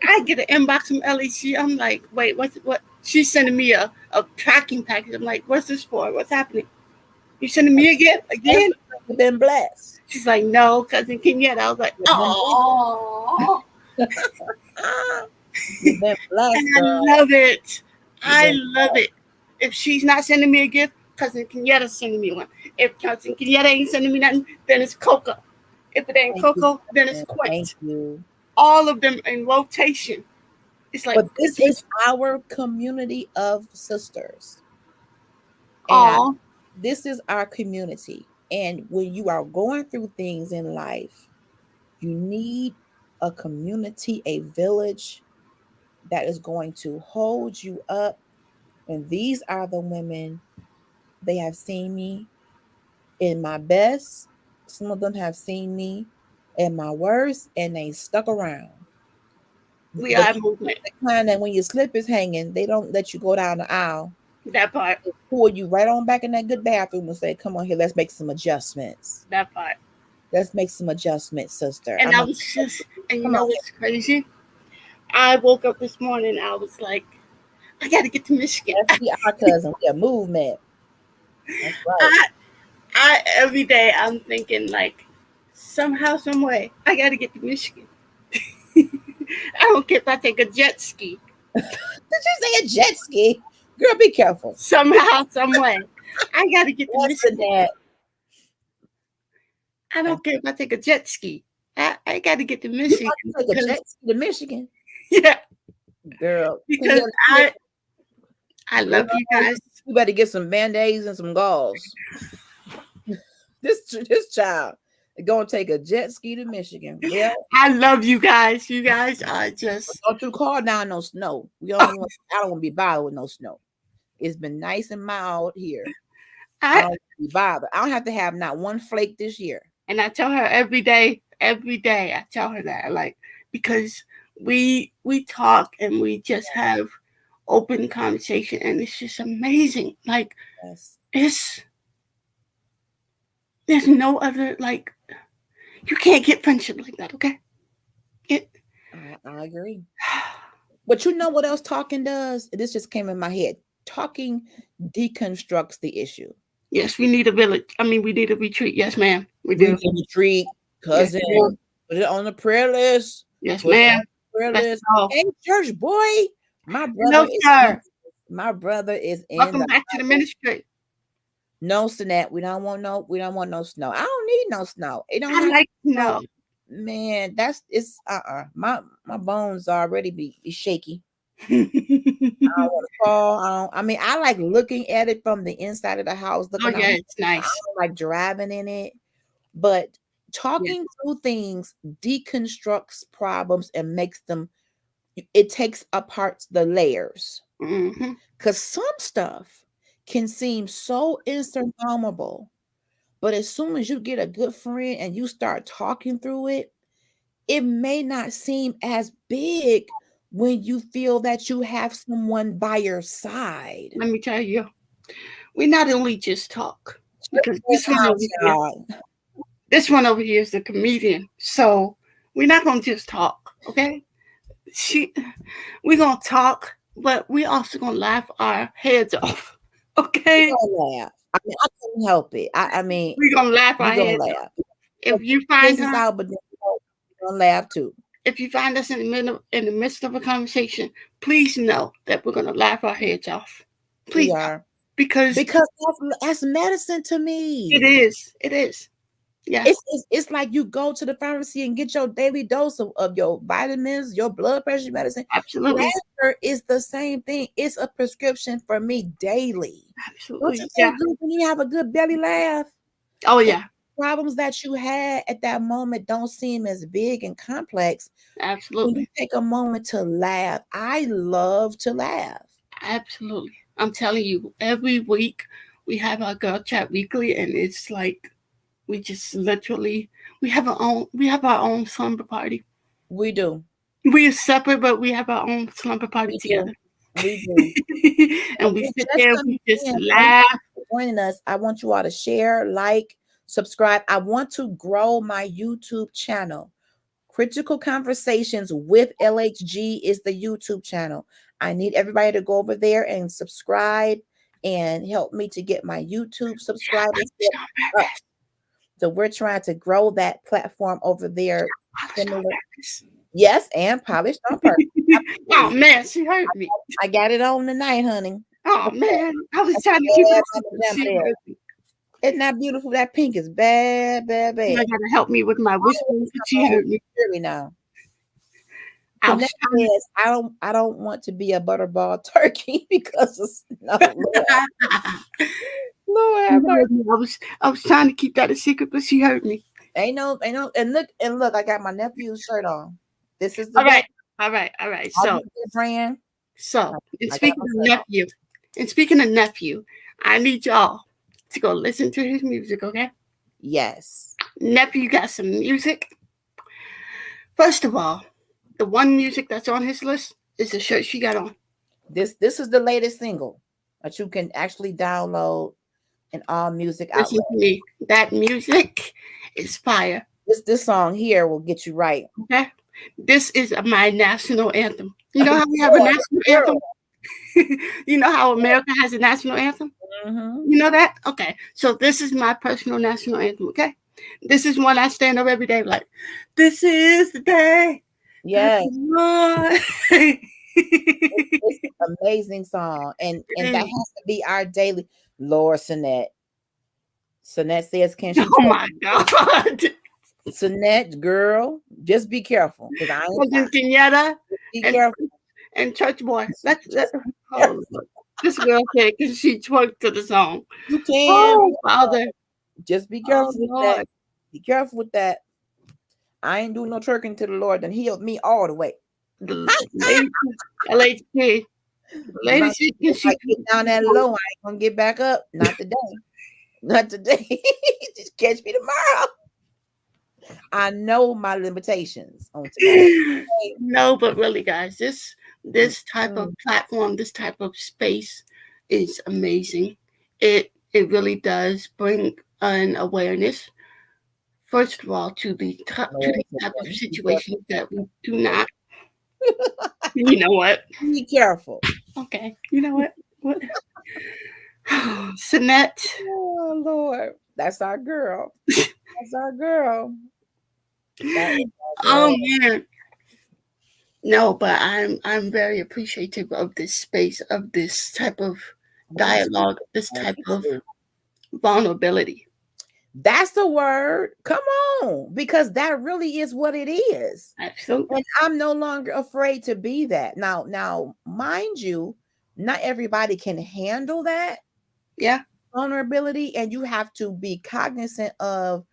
I get an inbox from LEC. I'm like, wait, what? She's sending me a tracking package. I'm like, what's this for? What's happening? You sending me again? That's Again? because you've been blessed. She's like, no, cousin Kenyatta. I was like, You've been oh, blessed. You've been and blessed, I girl. love it. You've I been love it. If she's not sending me a gift, cousin Kenyatta's sending me one. If cousin Kenyatta ain't sending me nothing, then it's Coco. If it ain't thank you, Coco, then it's cousin. Thank Quint. you. All of them in rotation. It's like But this is Christmas. our community of sisters, and All this is our community. And when you are going through things in life, you need a community, a village that is going to hold you up. And these are the women, they have seen me in my best. Some of them have seen me in my worst, and they stuck around. we The, are a movement. the kind that when your slip is hanging, they don't let you go down the aisle. That part. They pull you right on back in that good bathroom and say, "Come on here, let's make some adjustments. That part. Let's make some adjustments, sister. And I'm I gonna was just, and you come on know here." what's crazy? I woke up this morning. I was like, I got to get to Michigan. Let's be our cousin. We a movement. That's right. I, every day I'm thinking like, somehow, some way, I got to get to Michigan. I don't care if I take a jet ski. Did you say a jet ski? Girl, be careful. Somehow, some way, I got to get to Less than Michigan. that. I That's don't care if I take a jet ski. I got to get to You Michigan about to take a because jet ski to Michigan, yeah, girl. because I Girl, love you guys. you better get some band-aids and some gauze. This child Gonna take a jet ski to Michigan. Well, I love you guys. You guys are just. don't you call down no snow. We don't want. I don't want to be bothered with no snow. It's been nice and mild here. I I don't want to be bothered. I don't have to have not one flake this year. and I tell her every day. Every day, I tell her that, like, because we talk and we just have open conversation, and it's just amazing. Like, Yes, it's there's no other, like, you can't get friendship like that. Okay. It. I agree. But you know what else talking does? This just came in my head. Talking deconstructs the issue. Yes, we need a village. I mean, we need a retreat. Yes, ma'am. We We do. need a treat, Yes, cousin. ma'am. Put it on the prayer list. Yes, Put it on ma'am. the prayer Let's list. go. Hey, church boy, my Hello, brother is in. sir. My brother is in Welcome the back to the ministry. no snap. We don't want no. We don't want no snow. I don't need no snow. It don't I have like snow. snow. Man, that's it's My bones already be shaky. I don't want to fall. I mean, I like looking at it from the inside of the house, Oh looking out. yeah, it's I nice. don't like driving in it, but Yeah. talking through things deconstructs problems and makes them. It takes apart the layers Hmm. because some stuff can seem so insurmountable, but as soon as you get a good friend and you start talking through it, it may not seem as big when you feel that you have someone by your side. Let me tell you, we not only just talk, because God. this one over here is the comedian. So we're not gonna just talk, okay? We're gonna talk, but we also gonna laugh our heads off, We're okay? gonna laugh. I mean, I couldn't help it. I mean, We're gonna laugh our we're gonna heads off. laugh. If you This find is her, out, but then we're gonna laugh too. if you find us in the midst of a conversation, please know that we're gonna laugh our heads off. We Please, are. because Because that's medicine to me. it is. It is. Yeah, It's like you go to the pharmacy and get your daily dose of your vitamins, your blood pressure medicine. absolutely, Laughter is the same thing. It's a prescription for me daily. Don't you absolutely. feel Yeah. good when you have a good belly laugh? Oh And yeah, problems that you had at that moment don't seem as big and complex when you absolutely, take a moment to laugh. I love to laugh. absolutely. I'm telling you, every week we have our girl chat weekly, and it's like we just literally we have our own slumber party. We do. We are separate, but we have our own slumber party We together. do. We do. And we Again, sit just there, coming we just in. Thank laugh. you for joining us. I want you all to share, like, subscribe. I want to grow my YouTube channel. Critical Conversations with LHG is the YouTube channel. I need everybody to go over there and subscribe and help me to get my YouTube subscribers up. So we're trying to grow that platform over there. Similar. Yes, and polished on purpose. Oh Absolutely. man, she hurt me. I got it on tonight, honey. Oh man, I was That's trying to keep bad, it. Mama She Jamma there. hurt me. Isn't that beautiful? That pink is bad, bad, You bad. gotta help me with my whispering. She hurt me. Really now. I was Connect says, I don't want to be a butterball turkey because of snow. Lord have mercy. I was trying to keep that a secret, but she hurt me. Ain't no, and look, I got my nephew's shirt on. This is the All day. right, all right, all right. I'll be there praying. So, and I got speaking my of shirt on. nephew, I need y'all to go listen to his music, okay? Yes. Nephew got some music. First of all, the one music that's on his list is the shirt she got on. This is the latest single that you can actually download in all music Listen outlets. to me. That music is fire. This song here will get you right. Okay? This is my national anthem. You know how we have a national anthem? You know how America has a national anthem? Mm-hmm. You know that? Okay. So this is my personal national anthem, okay? This is one I stand up every day like, this is the day. Yes. It's an Lord. amazing song. And that has to be our daily. Lord Sinette. Sinette says, can she Oh my God. Sinette, girl, just be careful. Because I ain't Kenyatta be and, careful. and Church Boy. That's oh, this girl said because she twerked to the song. You can. Oh, Father. Just be Oh, careful with that. Lord. Be careful with that. I ain't doing no twerking to the Lord, and healed me all the way. The lady, the lady said, the If I, lady said, if I get down that low, I ain't gonna get back up. Not today. Not today. Just catch me tomorrow. I know my limitations on today. no, but really, guys, this type of platform, this type of space is amazing. It really does bring an awareness, first of all, to to the type of situations that we do not. You know what? Be careful. Okay. You know what? What? Sinette. Oh Lord, that's our girl. That's our girl. That is our Oh girl. man. No, but I'm very appreciative of this space, of this type of dialogue, this type of vulnerability. That's the word. Come on, because that really is what it is. Absolutely. And I'm no longer afraid to be that. Now, mind you, not everybody can handle that Yeah. vulnerability, and you have to be cognizant of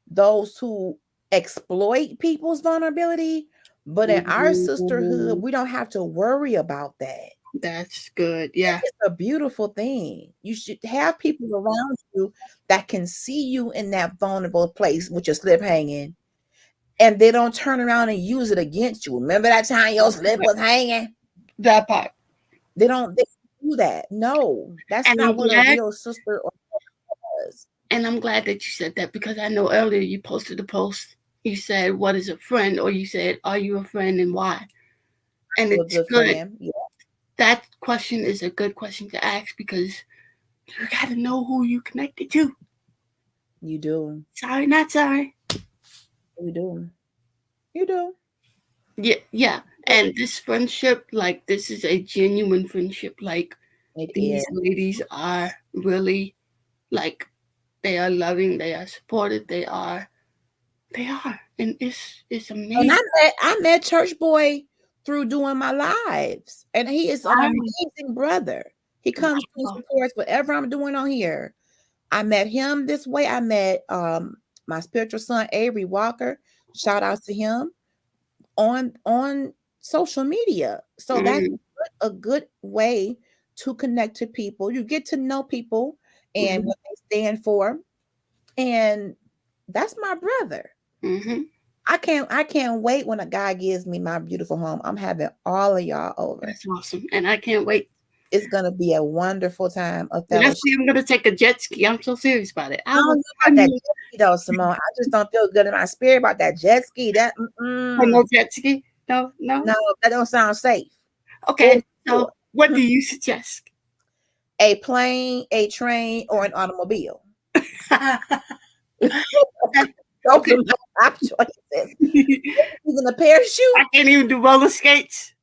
those who exploit people's vulnerability. But in our sisterhood, we don't have to worry about that. That's good. Yeah. It's a beautiful thing. You should have people around you that can see you in that vulnerable place with your slip hanging, and they don't turn around and use it against you. Remember that time your slip was hanging? That part. They don't do that. No, that's And not I'm what a glad real sister does. and I'm glad that you said that because I know earlier you posted a post. You said, "What is a friend?" Or you said, "Are you a friend and why?" And A it's good good. friend. Yeah, That question is a good question to ask because you got to know who you connected to. you do. Sorry, not sorry. You do. You do. Yeah, yeah. And this friendship, like this is a genuine friendship. Like It these is. ladies are really like they are loving, they are supportive, they are, and it's And amazing. I met Church Boy through doing my lives, and he is an Wow. amazing brother. He comes and Wow. supports whatever I'm doing on here. I met him this way. I met my spiritual son Avery Walker. Shout out to him on social media. So that's Mm, a good way to connect to people. You get to know people and mm, what they stand for, and that's my brother. mm-hmm. I can't wait when a guy gives me my beautiful home. I'm having all of y'all over. That's awesome, and I can't wait. It's gonna be a wonderful time of When I fellowship. see I'm gonna take a jet ski, I'm so serious about it. I I don't will know about fund that you jet ski though, Simone. I just don't feel good in my spirit about that jet ski. for no jet ski. No, no. No, that don't sound safe or Okay, secure. so what do you suggest? A plane, a train, or an automobile. Okay, Those okay. are my top choices. I Even a parachute, can't even do roller skates.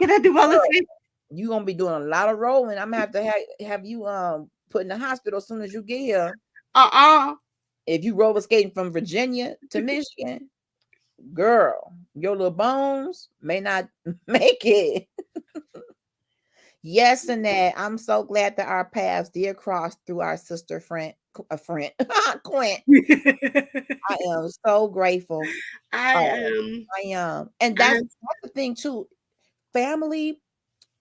Can I do roller girl, skates? you gonna be doing a lot of rolling. I'm gonna have to have you put in the hospital as soon as you get here. Uh-uh. If you roller skating from Virginia to Michigan, girl, your little bones may not make it. Yes, and that I'm so glad that our paths did cross through our sister friend, a friend, Quint. I am so grateful. I am. I am, and I'm. that's the thing too. Family.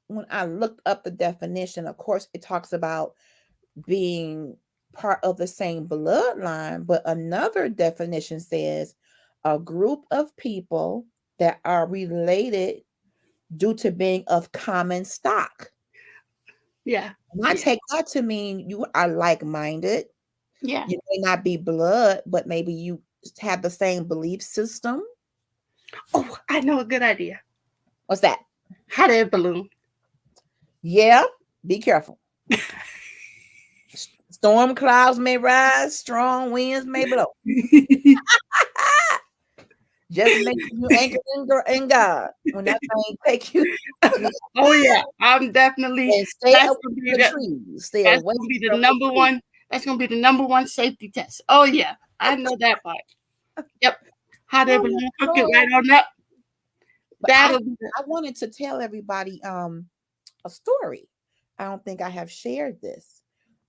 When I looked up the definition, of course, it talks about being part of the same bloodline, but another definition says a group of people that are related due to being of common stock. Yeah. And I Yeah. take that to mean you are like-minded. Yeah. You may not be blood, but maybe you have the same belief system. Oh, I know a good idea. What's that? Hot air balloon. Yeah, be careful. Storm clouds may rise, strong winds may blow. Just make sure you anchor in God when that thing take you. Oh yeah, I'm definitely. And stay That's away gonna from be the the. trees. Stay That's away gonna be the from the number trees. one. That's gonna be the number one safety test. Oh yeah, I know that part. Yep. Hot air Oh my balloon. Hook it God. right on up. But That'll be the. I wanted to tell everybody a story. I don't think I have shared this.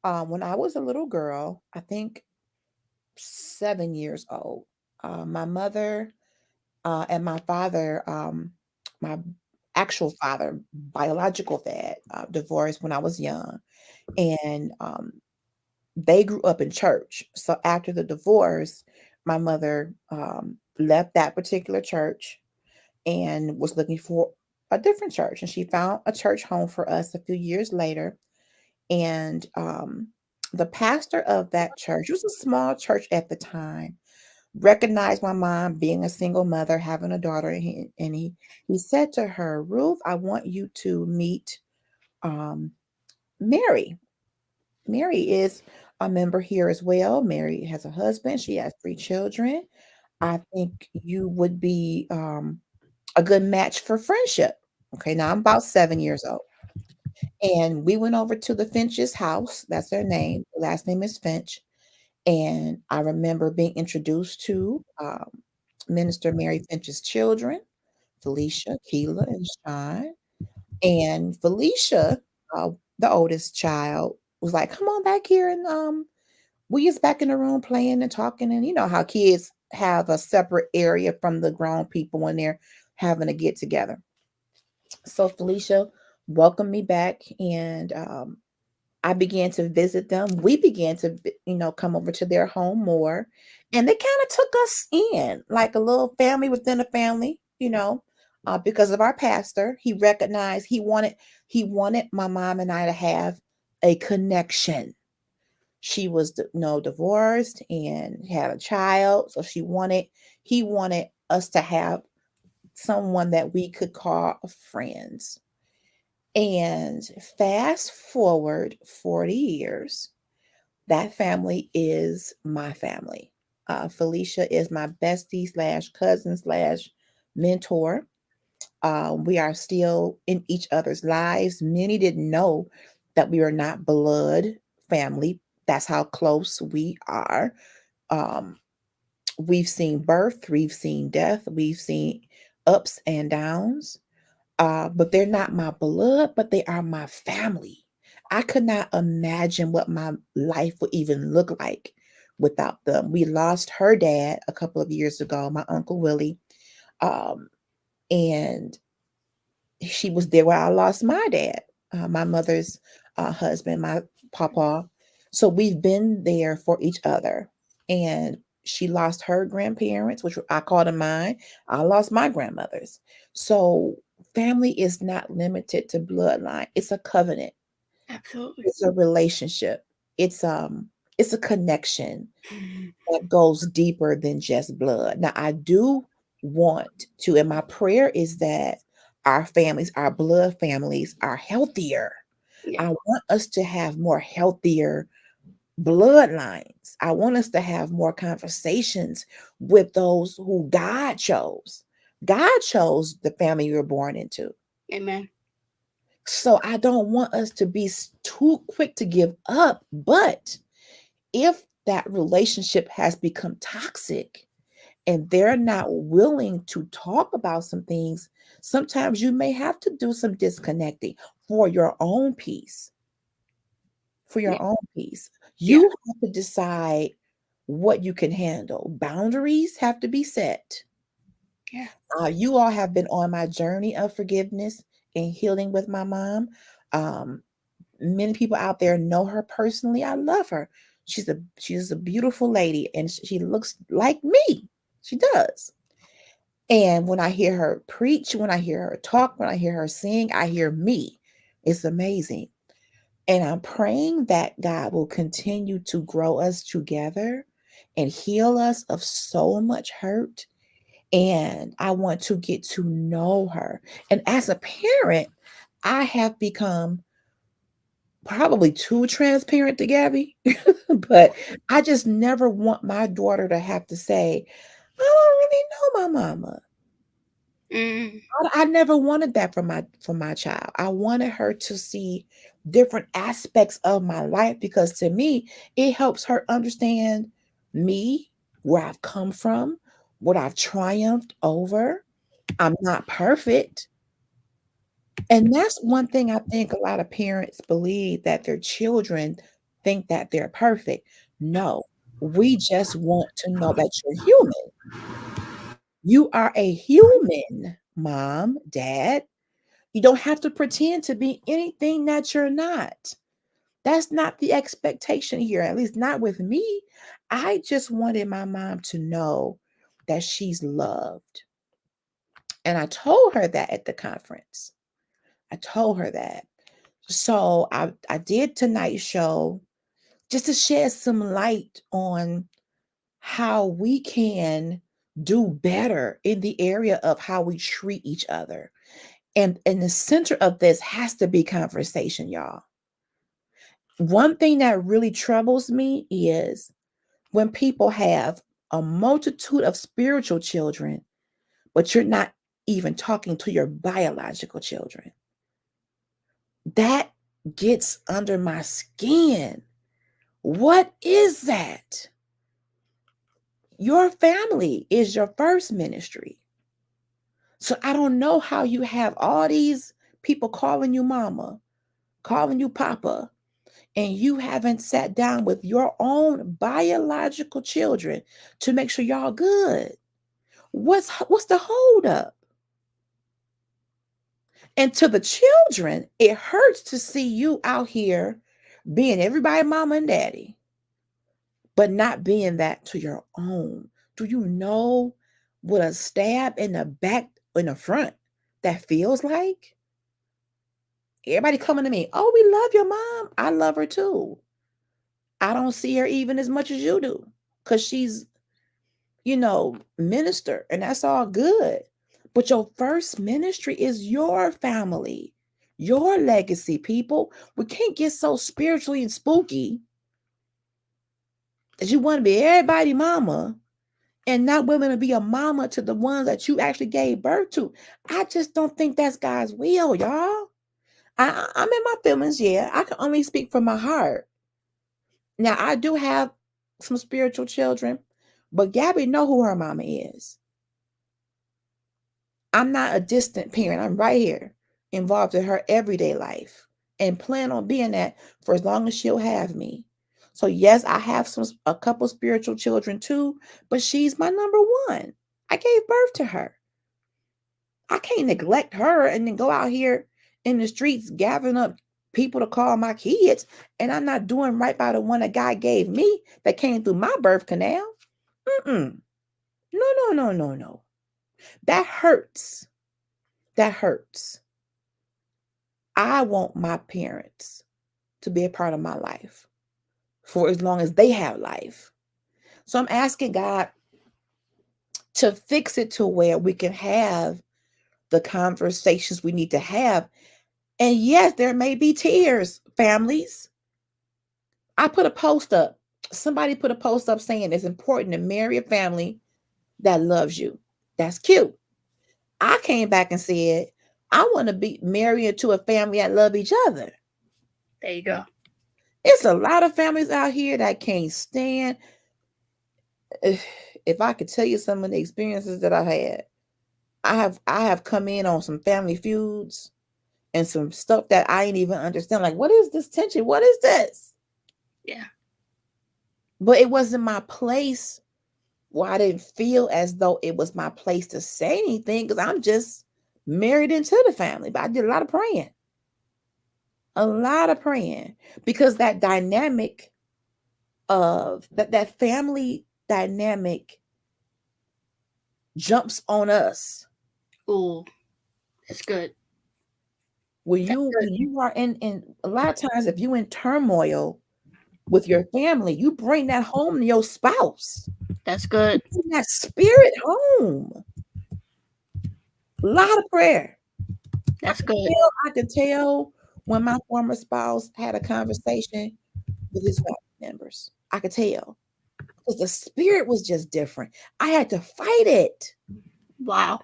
When I was a little girl, I think 7 years old. My mother and my father, my actual father, biological dad, divorced when I was young, and they grew up in church. So after the divorce, my mother left that particular church and was looking for a different church, and she found a church home for us a few years later. And the pastor of that church, it was a small church at the time, recognized my mom being a single mother, having a daughter, and he said to her, "Ruth, I want you to meet um, Mary. Mary is a member here as well. Mary has a husband. She has 3 children. I think you would be a good match for friendship." Okay, now I'm about 7 years old. And we went over to the Finch's house. That's their name. The last name is Finch. And I remember being introduced to Minister Mary Finch's children, Felicia, Keela, and Sean. And Felicia, uh, the oldest child, was like, "Come on back here." And we was back in the room playing and talking. And you know how kids have a separate area from the grown people when they're having a get together. So Felicia welcomed me back, and I began to visit them. We began to, come over to their home more, and they kind of took us in like a little family within a family, because of our pastor. He recognized he wanted my mom and I to have a connection. She was, divorced and had a child, so he wanted us to have someone that we could call friends. And fast forward 40 years, that family is my family. Felicia is my bestie slash cousin slash mentor. We are still in each other's lives. Many didn't know that we are not blood family. That's how close we are. Um, we've seen birth, we've seen death, we've seen ups and downs. But they're not my blood, but they are my family. I could not imagine what my life would even look like without them. We lost her dad a couple of years ago, my Uncle Willie. Um, and she was there where I lost my dad, my mother's husband, my papa. So we've been there for each other. And she lost her grandparents, which I call them mine. I lost my grandmothers. So family is not limited to bloodline. It's a covenant. Absolutely. It's a relationship. It's a connection that goes deeper than just blood. Now, I do want to, and my prayer is that our families, our blood families, are healthier. Yeah. I want us to have more healthier bloodlines. I want us to have more conversations with those who God chose. God chose the family you were born into. Amen. So I don't want us to be too quick to give up. But if that relationship has become toxic, and they're not willing to talk about some things, sometimes you may have to do some disconnecting for your own peace. For Yeah. your own peace. Yeah. You have to decide what you can handle. Boundaries have to be set. Yeah. You all have been on my journey of forgiveness and healing with my mom. Um, Many people out there know her personally. I love her. She's a beautiful lady, and she looks like me. She does. And when I hear her preach, when I hear her talk, when I hear her sing, I hear me. It's amazing. And I'm praying that God will continue to grow us together and heal us of so much hurt. And I want to get to know her. And as a parent, I have become probably too transparent to Gabby, but I just never want my daughter to have to say, "I don't really know my mama." Mm. I never wanted that for my child. I wanted her to see different aspects of my life, because to me, it helps her understand me, where I've come from, what I've triumphed over. I'm not perfect. And that's one thing I think a lot of parents believe, that their children think that they're perfect. No. We just want to know that you're human. You are a human, mom, dad. You don't have to pretend to be anything that you're not. That's not the expectation here, at least not with me. I just wanted my mom to know that she's loved. And I told her that at the conference. I told her that. So I did tonight's show just to shed some light on how we can do better in the area of how we treat each other. And in the center of this has to be conversation, y'all. One thing that really troubles me is when people have a multitude of spiritual children, but you're not even talking to your biological children. That gets under my skin. What is that? Your family is your first ministry. So I don't know how you have all these people calling you mama, calling you papa, and you haven't sat down with your own biological children to make sure y'all good. What's the holdup? And to the children, it hurts to see you out here being everybody mama and daddy, but not being that to your own. Do you know what a stab in the back, in the front, that feels like? Everybody coming to me, oh, we love your mom. I love her too. I don't see her even as much as you do because she's, minister, and that's all good. But your first ministry is your family, your legacy, people. We can't get so spiritually and spooky that you want to be everybody mama and not willing to be a mama to the ones that you actually gave birth to. I just don't think that's God's will, y'all. I'm in my feelings, yeah. I can only speak from my heart. Now, I do have some spiritual children, but Gabby know who her mama is. I'm not a distant parent. I'm right here, involved in her everyday life, and plan on being that for as long as she'll have me. So yes, I have a couple spiritual children too, but she's my number one. I gave birth to her. I can't neglect her and then go out here in the streets gathering up people to call my kids, and I'm not doing right by the one that God gave me that came through my birth canal. Mm-mm. No, no, no, no, no. That hurts. That hurts. I want my parents to be a part of my life for as long as they have life. So I'm asking God to fix it to where we can have the conversations we need to have. And yes, there may be tears, families. I put a post up. Somebody put a post up saying it's important to marry a family that loves you. That's cute. I came back and said, I want to be married to a family that love each other. There you go. It's a lot of families out here that can't stand. If I could tell you some of the experiences that I've had, I have come in on some family feuds and some stuff that I ain't even understand. Like, what is this tension? What is this? Yeah. But it wasn't my place. Well, I didn't feel as though it was my place to say anything because I'm just married into the family. But I did a lot of praying. A lot of praying. Because that dynamic of that family dynamic jumps on us. Ooh, that's good. When That's you good. when you are in a lot of times if you in turmoil with your family, you bring that home to your spouse. That's good. You bring that spirit home. A lot of prayer. That's good. I could tell when my former spouse had a conversation with his family members. I could tell because the spirit was just different. I had to fight it. Wow.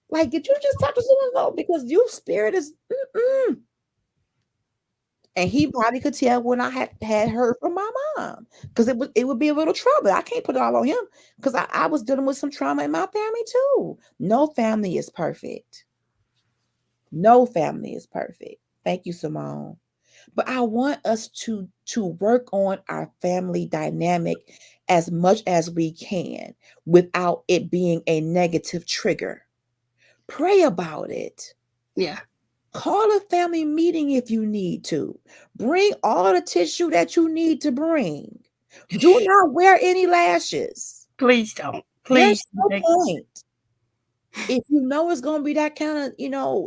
Like, did you just talk to someone? Because your spirit is. Mm-mm. And he probably could tell when I had heard from my mom because it would be a little trouble. I can't put it all on him because I was dealing with some trauma in my family too. No family is perfect. No family is perfect. Thank you, Simone. But I want us to work on our family dynamic as much as we can without it being a negative trigger. Pray about it. Yeah. Call a family meeting if you need to. Bring all the tissue that you need to bring. Do not wear any lashes. Please don't. There's Please. no point. If you know it's going to be that kind of,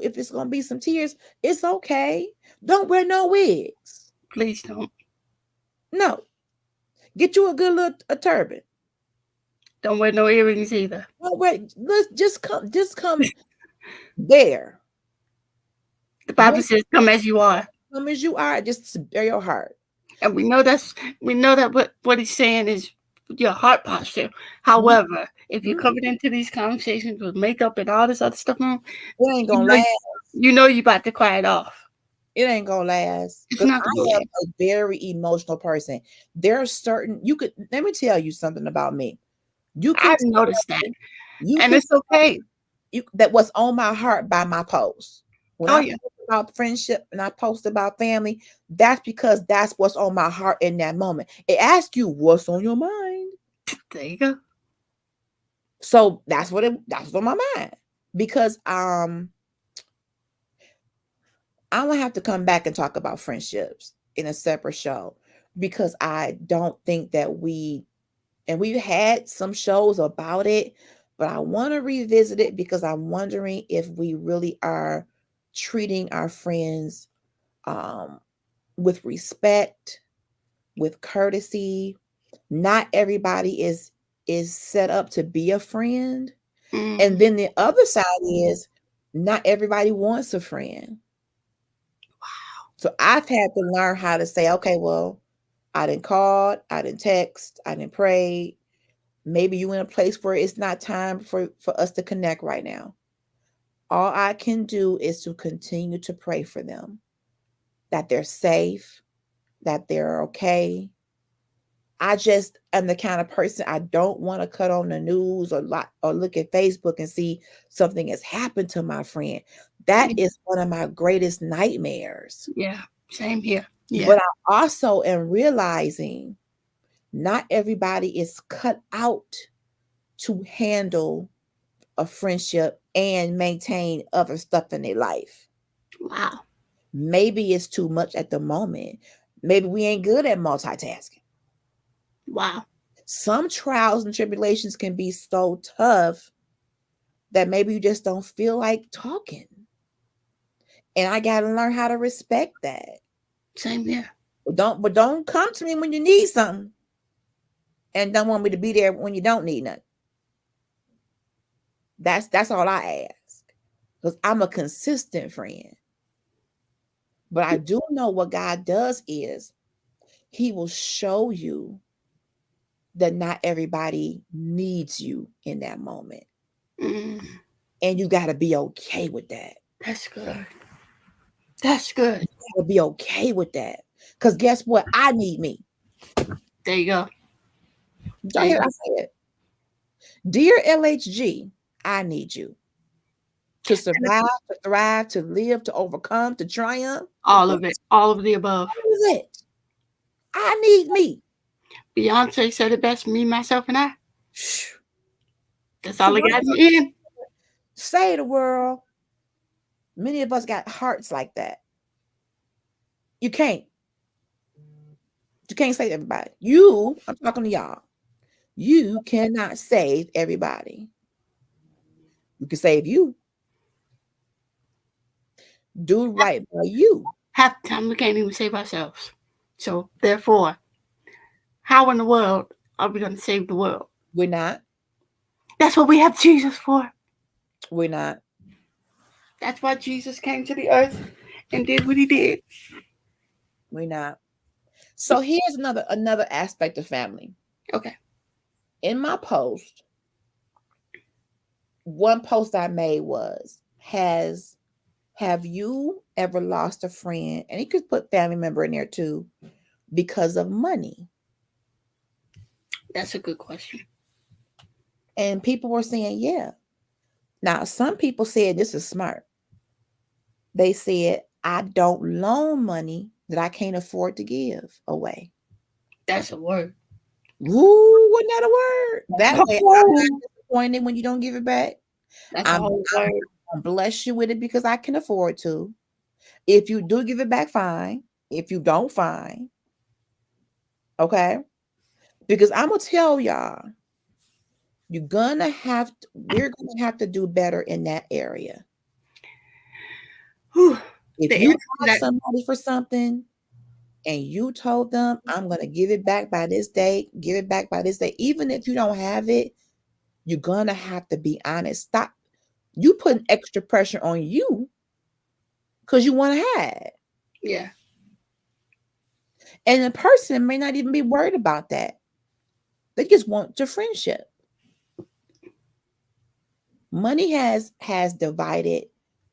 if it's going to be some tears, it's okay. Don't wear no wigs. Please don't. No. Get you a good little a turban. Don't wear no earrings either. Don't wear, let's just come there. The Bible says, "Come as you are." Come as you are, just bare your heart. And we know that what he's saying is your heart posture. However, if you're coming into these conversations with makeup and all this other stuff on, It ain't gonna last. You know you about to cry it off. It ain't gonna last. It's Because not gonna I am last. a very emotional person. There are certain let me tell you something about me. You can I've noticed that. You And can it's okay. that was on my heart by my post. When I yeah. post about friendship and I post about family, that's because that's what's on my heart in that moment. It asks you what's on your mind. There you go. So that's what's on my mind. Because I'm gonna have to come back and talk about friendships in a separate show, because I don't think that we've had some shows about it, but I want to revisit it because I'm wondering if we really are treating our friends with respect, with courtesy. Not everybody is set up to be a friend. And then the other side is not everybody wants a friend. Wow. So I've had to learn how to say, okay, well, I didn't call, I didn't text, I didn't pray. Maybe you're in a place where it's not time for us to connect right now. All I can do is to continue to pray for them, that they're safe, that they're okay. I just am the kind of person, I don't want to cut on the news or look at Facebook and see something has happened to my friend. That is one of my greatest nightmares. Yeah, same here. Yeah. But I also am realizing not everybody is cut out to handle a friendship and maintain other stuff in their life. Wow. Maybe it's too much at the moment. Maybe we ain't good at multitasking. Wow. Some trials and tribulations can be so tough that maybe you just don't feel like talking. And I got to learn how to respect that. Same here. But don't come to me when you need something and don't want me to be there when you don't need nothing. That's all I ask. Because I'm a consistent friend. But I do know what God does is he will show you that not everybody needs you in that moment. And you got to be okay with that. That's good. That's good. You got to be okay with that. Because guess what? I need me. There you go. Y'all hear what I said? Dear LHG, I need you to survive, to thrive, to live, to overcome, to triumph. All of it. All of the above. What is it? I need me. Beyonce said it best, me, myself, and I. That's all I got in. Say the world. Many of us got hearts like that. You can't. You can't save everybody. I'm talking to y'all. You cannot save everybody. You can save you. Do right by you. Half the time we can't even save ourselves. So therefore, how in the world are we going to save the world? We're not. That's what we have Jesus for. We're not. That's why Jesus came to the earth and did what he did. We're not. So here's another aspect of family. Okay. In my post, one post I made was, have you ever lost a friend? And you could put family member in there too, because of money. That's a good question. And people were saying, yeah. Now, some people said this is smart. They said, I don't loan money that I can't afford to give away. That's a word. Ooh, wasn't that a word? That's That a way I'm not whole. disappointed when you don't give it back. That's a I'm whole word. gonna bless you with it because I can afford to. If you do give it back, fine. If you don't, fine. Okay? Because I'm gonna tell y'all, we're gonna have to do better in that area. Whew. If The you answer to ask that. somebody for something and you told them, I'm gonna give it back by this date, give it back by this day, even if you don't have it, you're gonna have to be honest. Stop you putting extra pressure on you because you want to have. Yeah. And the person may not even be worried about that. They just want your friendship. Money has divided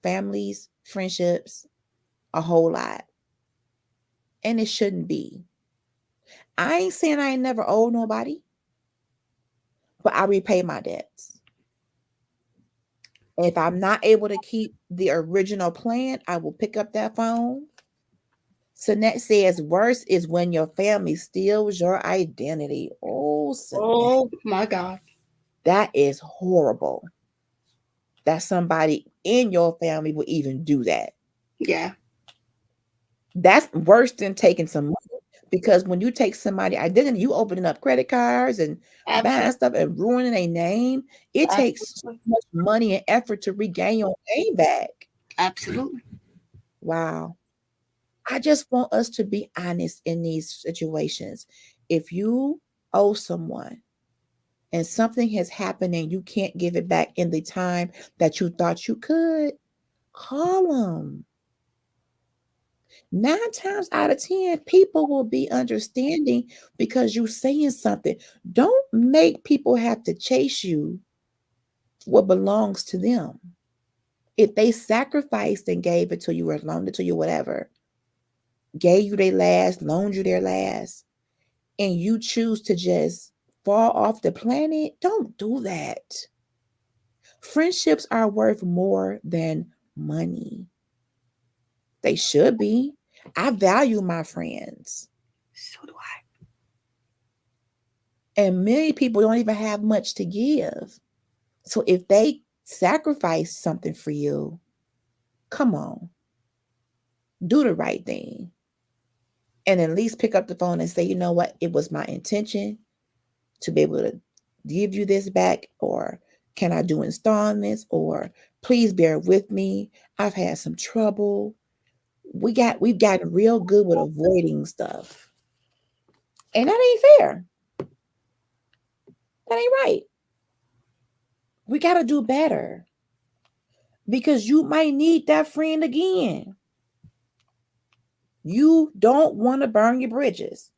families, friendships a whole lot. And it shouldn't be. I ain't saying I ain't never owe nobody, but I repay my debts. And if I'm not able to keep the original plan, I will pick up that phone. Sinette says worse is when your family steals your identity. Oh, Sinette, Oh my God. that is horrible. That somebody in your family would even do that. Yeah. That's worse than taking some money because when you take somebody identity, you opening up credit cards and buying Absolutely. stuff and ruining a name. It takes so Absolutely. much money and effort to regain your name back. Absolutely. Wow. I just want us to be honest in these situations. If you owe someone and something has happened and you can't give it back in the time that you thought you could, call them. 9 times out of 10, people will be understanding because you're saying something. Don't make people have to chase you what belongs to them. If they sacrificed and gave it to you or loaned it to you, whatever, gave you their last, loaned you their last, and you choose to just fall off the planet, don't do that. Friendships are worth more than money. They should be. I value my friends. So do I. And many people don't even have much to give. So if they sacrifice something for you, come on, do the right thing. And at least pick up the phone and say, you know what? It was my intention to be able to give you this back, or can I do installments, or please bear with me. I've had some trouble. We've gotten real good with avoiding stuff. And that ain't fair. That ain't right. We got to do better because you might need that friend again. You don't want to burn your bridges.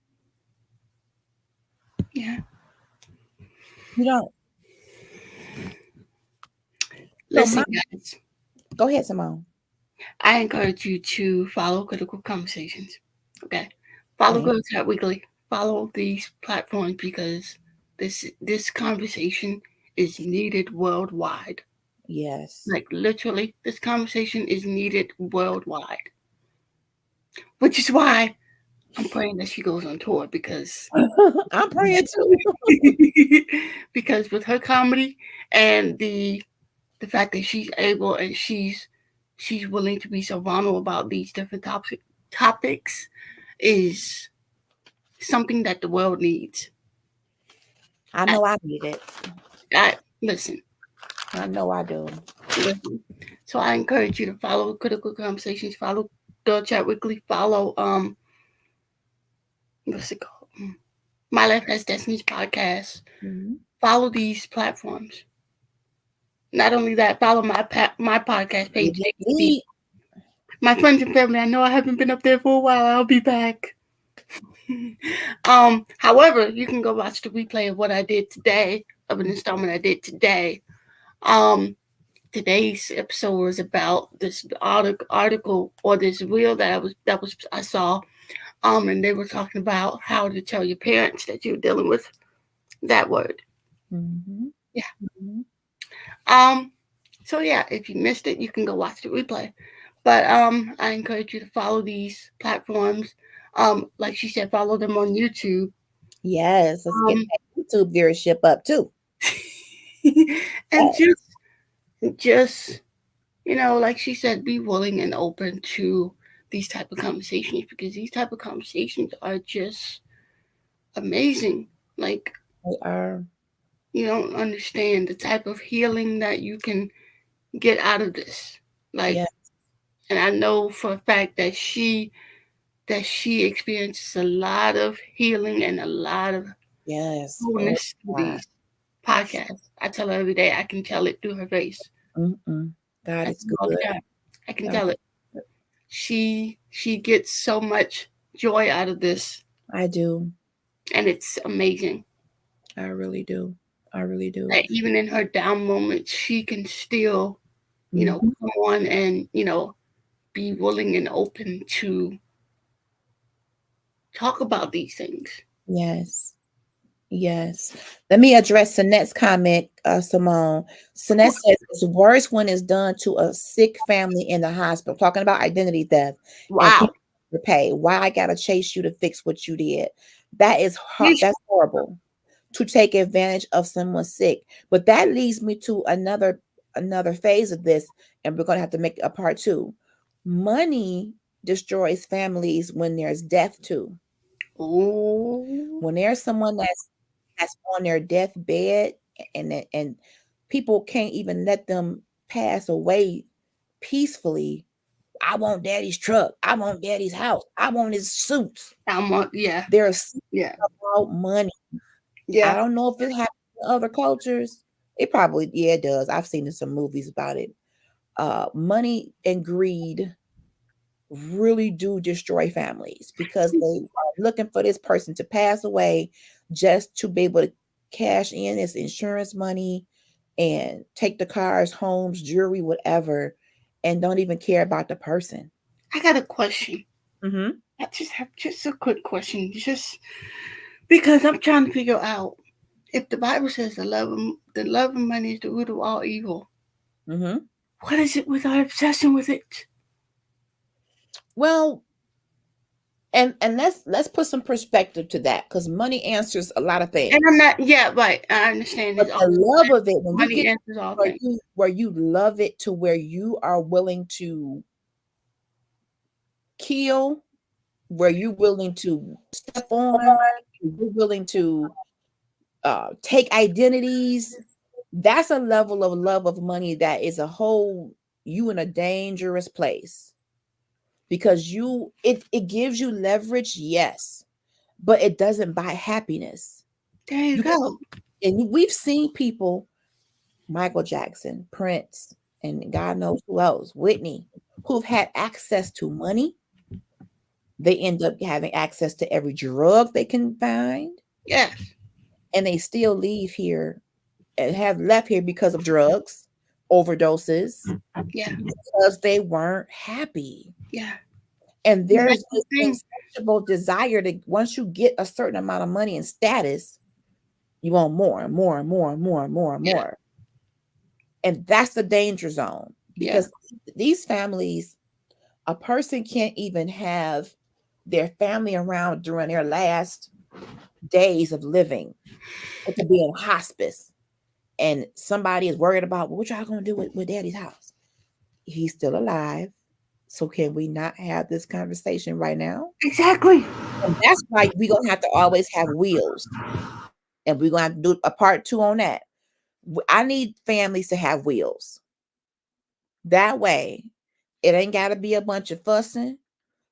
Yeah. You don't. So, Listen, guys. go ahead, Simone. I encourage you to follow Critical Conversations. Okay. Follow Thank Girls Chat Weekly. Follow these platforms because this conversation is needed worldwide. Yes. Like literally, this conversation is needed worldwide. Which is why I'm praying that she goes on tour because I'm praying too. because with her comedy and the fact that she's able and she's willing to be so vulnerable about these different topics is something that the world needs. I I, know I need it. I listen, I know I do. listen. So I encourage you to follow Critical Conversations, follow Girl Chat Weekly, follow what's it called? My Life Has Destiny's podcast. Mm-hmm. Follow these platforms. Not only that, follow my podcast page. Indeed. My friends and family. I know I haven't been up there for a while. I'll be back. However, you can go watch the replay of what I did today, of an installment I did today. Um, Today's episode was about this article or this reel that I saw. And they were talking about how to tell your parents that you're dealing with that word. Mm-hmm. Yeah. Mm-hmm. Um. So yeah, if you missed it, you can go watch the replay. But I encourage you to follow these platforms. Like she said, follow them on YouTube. Yes, let's get Um, that YouTube viewership up too. and Yes, just like she said, be willing and open to these type of conversations, because these type of conversations are just amazing. Like, we are. you don't understand the type of healing that you can get out of this. Like, Yeah, and I know for a fact that she experiences a lot of healing and a lot of yes. Oh wholeness through God. these podcasts. I tell her every day. I can tell it through her face. Mm-mm. God I is tell her all good. the time. I can God, tell it. She gets so much joy out of this, I do. and it's amazing I really do. I really do. that even in her down moments, she can still, Hmm. come on and be willing and open to talk about these things. Yes. Yes. Let me address Sinette's comment, Simone. Of Sinette course. says it's worse when it's done to a sick family in the hospital. Talking about identity theft and Wow. people to pay. Why I gotta chase you to fix what you did. That is Yeesh. that's horrible to take advantage of someone sick. But that leads me to another phase of this, and we're gonna have to make a part two. Money destroys families when there's death too. Oh, When there's someone that's on their deathbed and people can't even let them pass away peacefully. I want daddy's truck. I want daddy's house. I want his suits. I'm on. Yeah, There's yeah, about money. I yeah. don't know if it happens in other cultures. It probably, yeah, it does. I've seen in some movies about it. Money and greed really do destroy families because they are looking for this person to pass away just to be able to cash in his insurance money and take the cars, homes, jewelry, whatever, and don't even care about the person. I got a question. Mm-hmm. I just have just a quick question, just because I'm trying to figure out if the Bible says the love of money is the root of all evil. Mm-hmm. What is it with our obsession with it? Well, and let's put some perspective to that because money answers a lot of And I'm things. not. Yeah, right. I understand. But It's the also love of it, when you money get answers all things. where you love it to where you are willing to kill, where you're willing to step on, you're willing to take identities, that's a level of love of money that is a whole you in a dangerous place because it gives you leverage, yes, but it doesn't buy happiness. There you You can, go. and we've seen people, Michael Jackson, Prince, and God knows who else, Whitney, who've had access to money. They end up having access to every drug they can find, Yes. and they still leave here and have left here because of drugs, overdoses, Yeah. because they weren't happy. Yeah. And And that's there's the this thing. insatiable desire to once you get a certain amount of money and status, you want more and more and more and more and more and Yeah. more. And that's the danger zone Yeah. because these families, a person can't even have their family around during their last days of living. It could be in hospice and somebody is worried about, well, what y'all gonna do with daddy's house? He's still alive. So can we not have this conversation right now? Exactly. And that's why we're gonna have to always have wheels. And we're gonna have to do a part two on that. I need families to have wheels. That way, it ain't gotta be a bunch of fussing.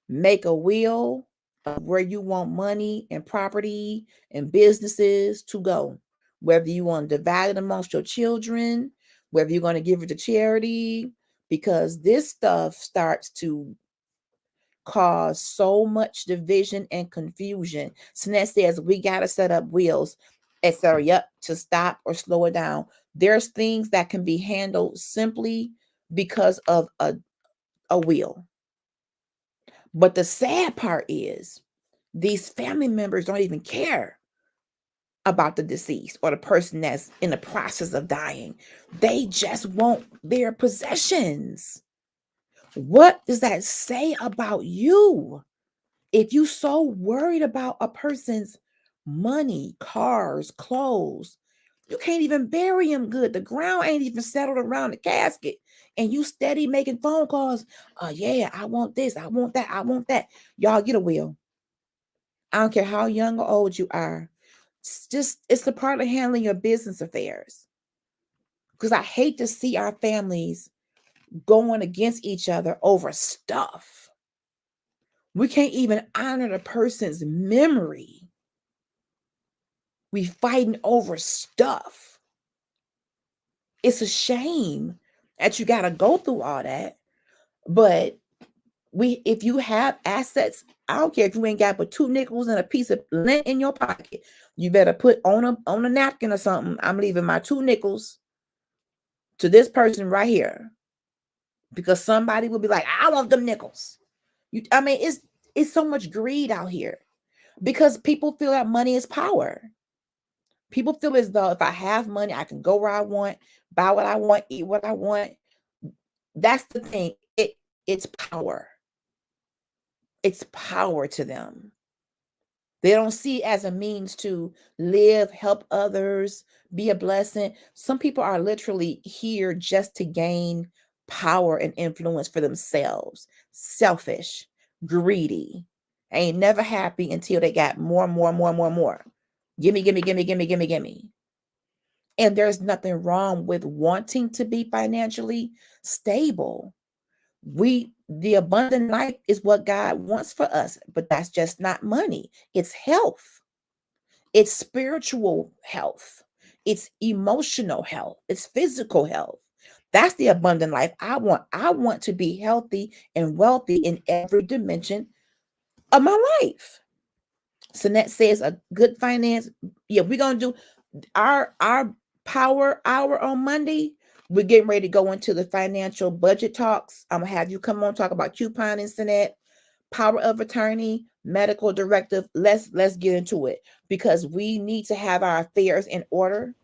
Make a wheel of where you want money and property and businesses to go. Whether you want to divide it amongst your children, whether you're going to give it to charity, because this stuff starts to cause so much division and confusion. Snett says we got to set up wheels, etc. Yep, to stop or slow it down. There's things that can be handled simply because of a wheel. But the sad part is these family members don't even care about the deceased or the person that's in the process of dying. They just want their possessions. What does that say about you? If you so worried about a person's money, cars, clothes, you can't even bury him good. The ground ain't even settled around the casket. And you steady making phone calls. Oh, yeah, I want this. I want that. I want that. Y'all get a wheel. I don't care how young or old you are. It's a part of handling your business affairs. Because I hate to see our families going against each other over stuff. We can't even honor the person's memory. We fighting over stuff. It's a shame that you got to go through all that. But if you have assets, I don't care if you ain't got but 2 nickels and a piece of lint in your pocket. You better put on a napkin or something. I'm leaving my 2 nickels to this person right here, because somebody will be like, I want them nickels. I mean, it's so much greed out here because people feel that money is power. People feel as though if I have money, I can go where I want, buy what I want, eat what I want. That's the thing. It's power. It's power to them. They don't see it as a means to live, help others, be a blessing. Some people are literally here just to gain power and influence for themselves. Selfish, greedy, ain't never happy until they got more, more, more, more, more. Gimme, gimme, gimme, gimme, gimme, gimme. And there's nothing wrong with wanting to be financially stable. The abundant life is what God wants for us, but that's just not money. It's health. It's spiritual health. It's emotional health. It's physical health. That's the abundant life I want. I want to be healthy and wealthy in every dimension of my life. Sinette says a good finance. Yeah, we're gonna do our power hour on Monday. We're getting ready to go into the financial budget talks. I'm gonna have you come on talk about couponing, Sinette, power of attorney, medical directive. Let's get into it because we need to have our affairs in order.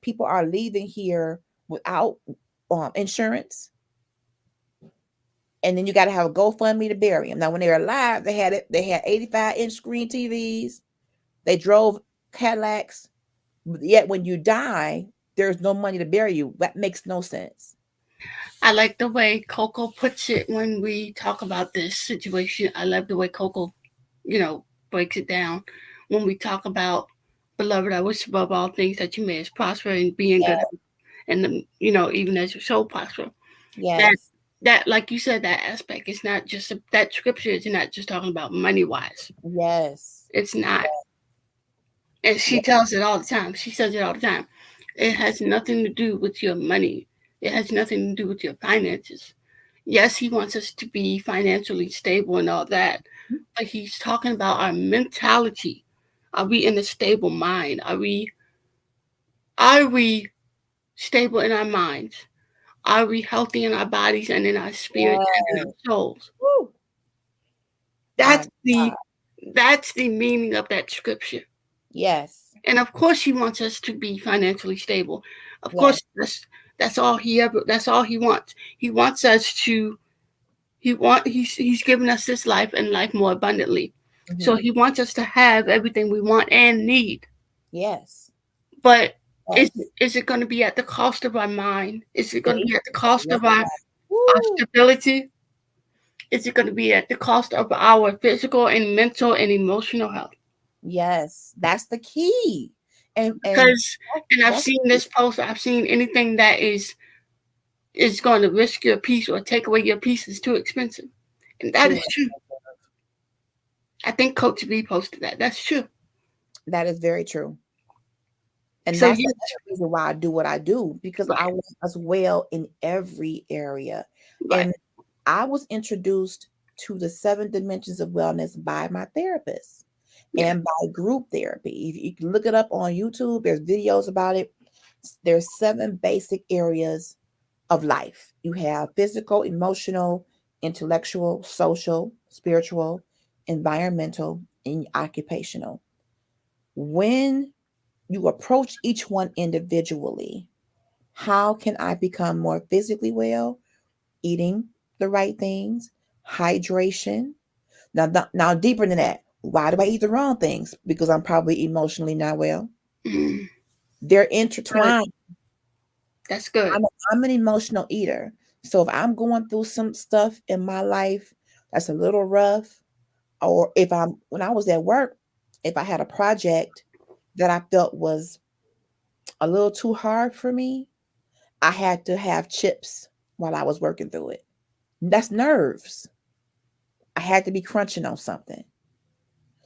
People are leaving here without insurance, and then you got to have a GoFundMe to bury them. Now, when they're alive, they had it. They had 85-inch screen TVs. They drove Cadillacs. Yet when you die, there's no money to bury you. That makes no sense. I like the way Coco puts it when we talk about this situation. I love the way Coco, you know, breaks it down when we talk about, beloved, I wish above all things that you may prosper and be in good Yes. health, and you know, even as your soul prosper. That Yes. that like you said, that aspect is not just that scripture is not just talking about money wise. Yes. It's not. And she Yes. tells it all the time. She says it all the time. It has nothing to do with your money. It has nothing to do with your finances. Yes, he wants us to be financially stable and all that, but he's talking about our mentality. Are we in a stable mind? Are we stable in our minds? Are we healthy in our bodies and in our spirits and in Yes. our souls? Woo. My That's the that's the meaning of that scripture. yes. And of course he wants us to be financially stable. Of Yes. course that's all he wants. He wants us to he's given us this life and life more abundantly. So Mhm. he wants us to have everything we want and need. Yes. But is Yes. is it going to be at the cost of our mind? Is it going to See? be at the cost Yes. of our Woo. stability? Is it going to be at the cost of our physical and mental and emotional health? Yes. That's the key. And Because and I've that's seen this post, I've seen anything that is going to risk your peace or take away your peace is too expensive. And that too is true. I think Coach V posted that. That's true. that is very true. And So that's yes, another reason why I do what I do, because I right, want us well in every area. right, And I was introduced to the 7 dimensions of wellness by my therapist yeah, and by group therapy. If you can look it up on YouTube, there's videos about it. There's 7 basic areas of life. You have physical, emotional, intellectual, social, spiritual, environmental, and occupational. When you approach each one individually, how can I become more physically well? Eating the right things, hydration. Now deeper than that, why do I eat the wrong things? Because I'm probably emotionally not well. Mm, They're good. intertwined. That's good. I'm an emotional eater. So if I'm going through some stuff in my life that's a little rough, or if I'm when I was at work, if I had a project that I felt was a little too hard for me, I had to have chips while I was working through it. That's nerves. I had to be crunching on something.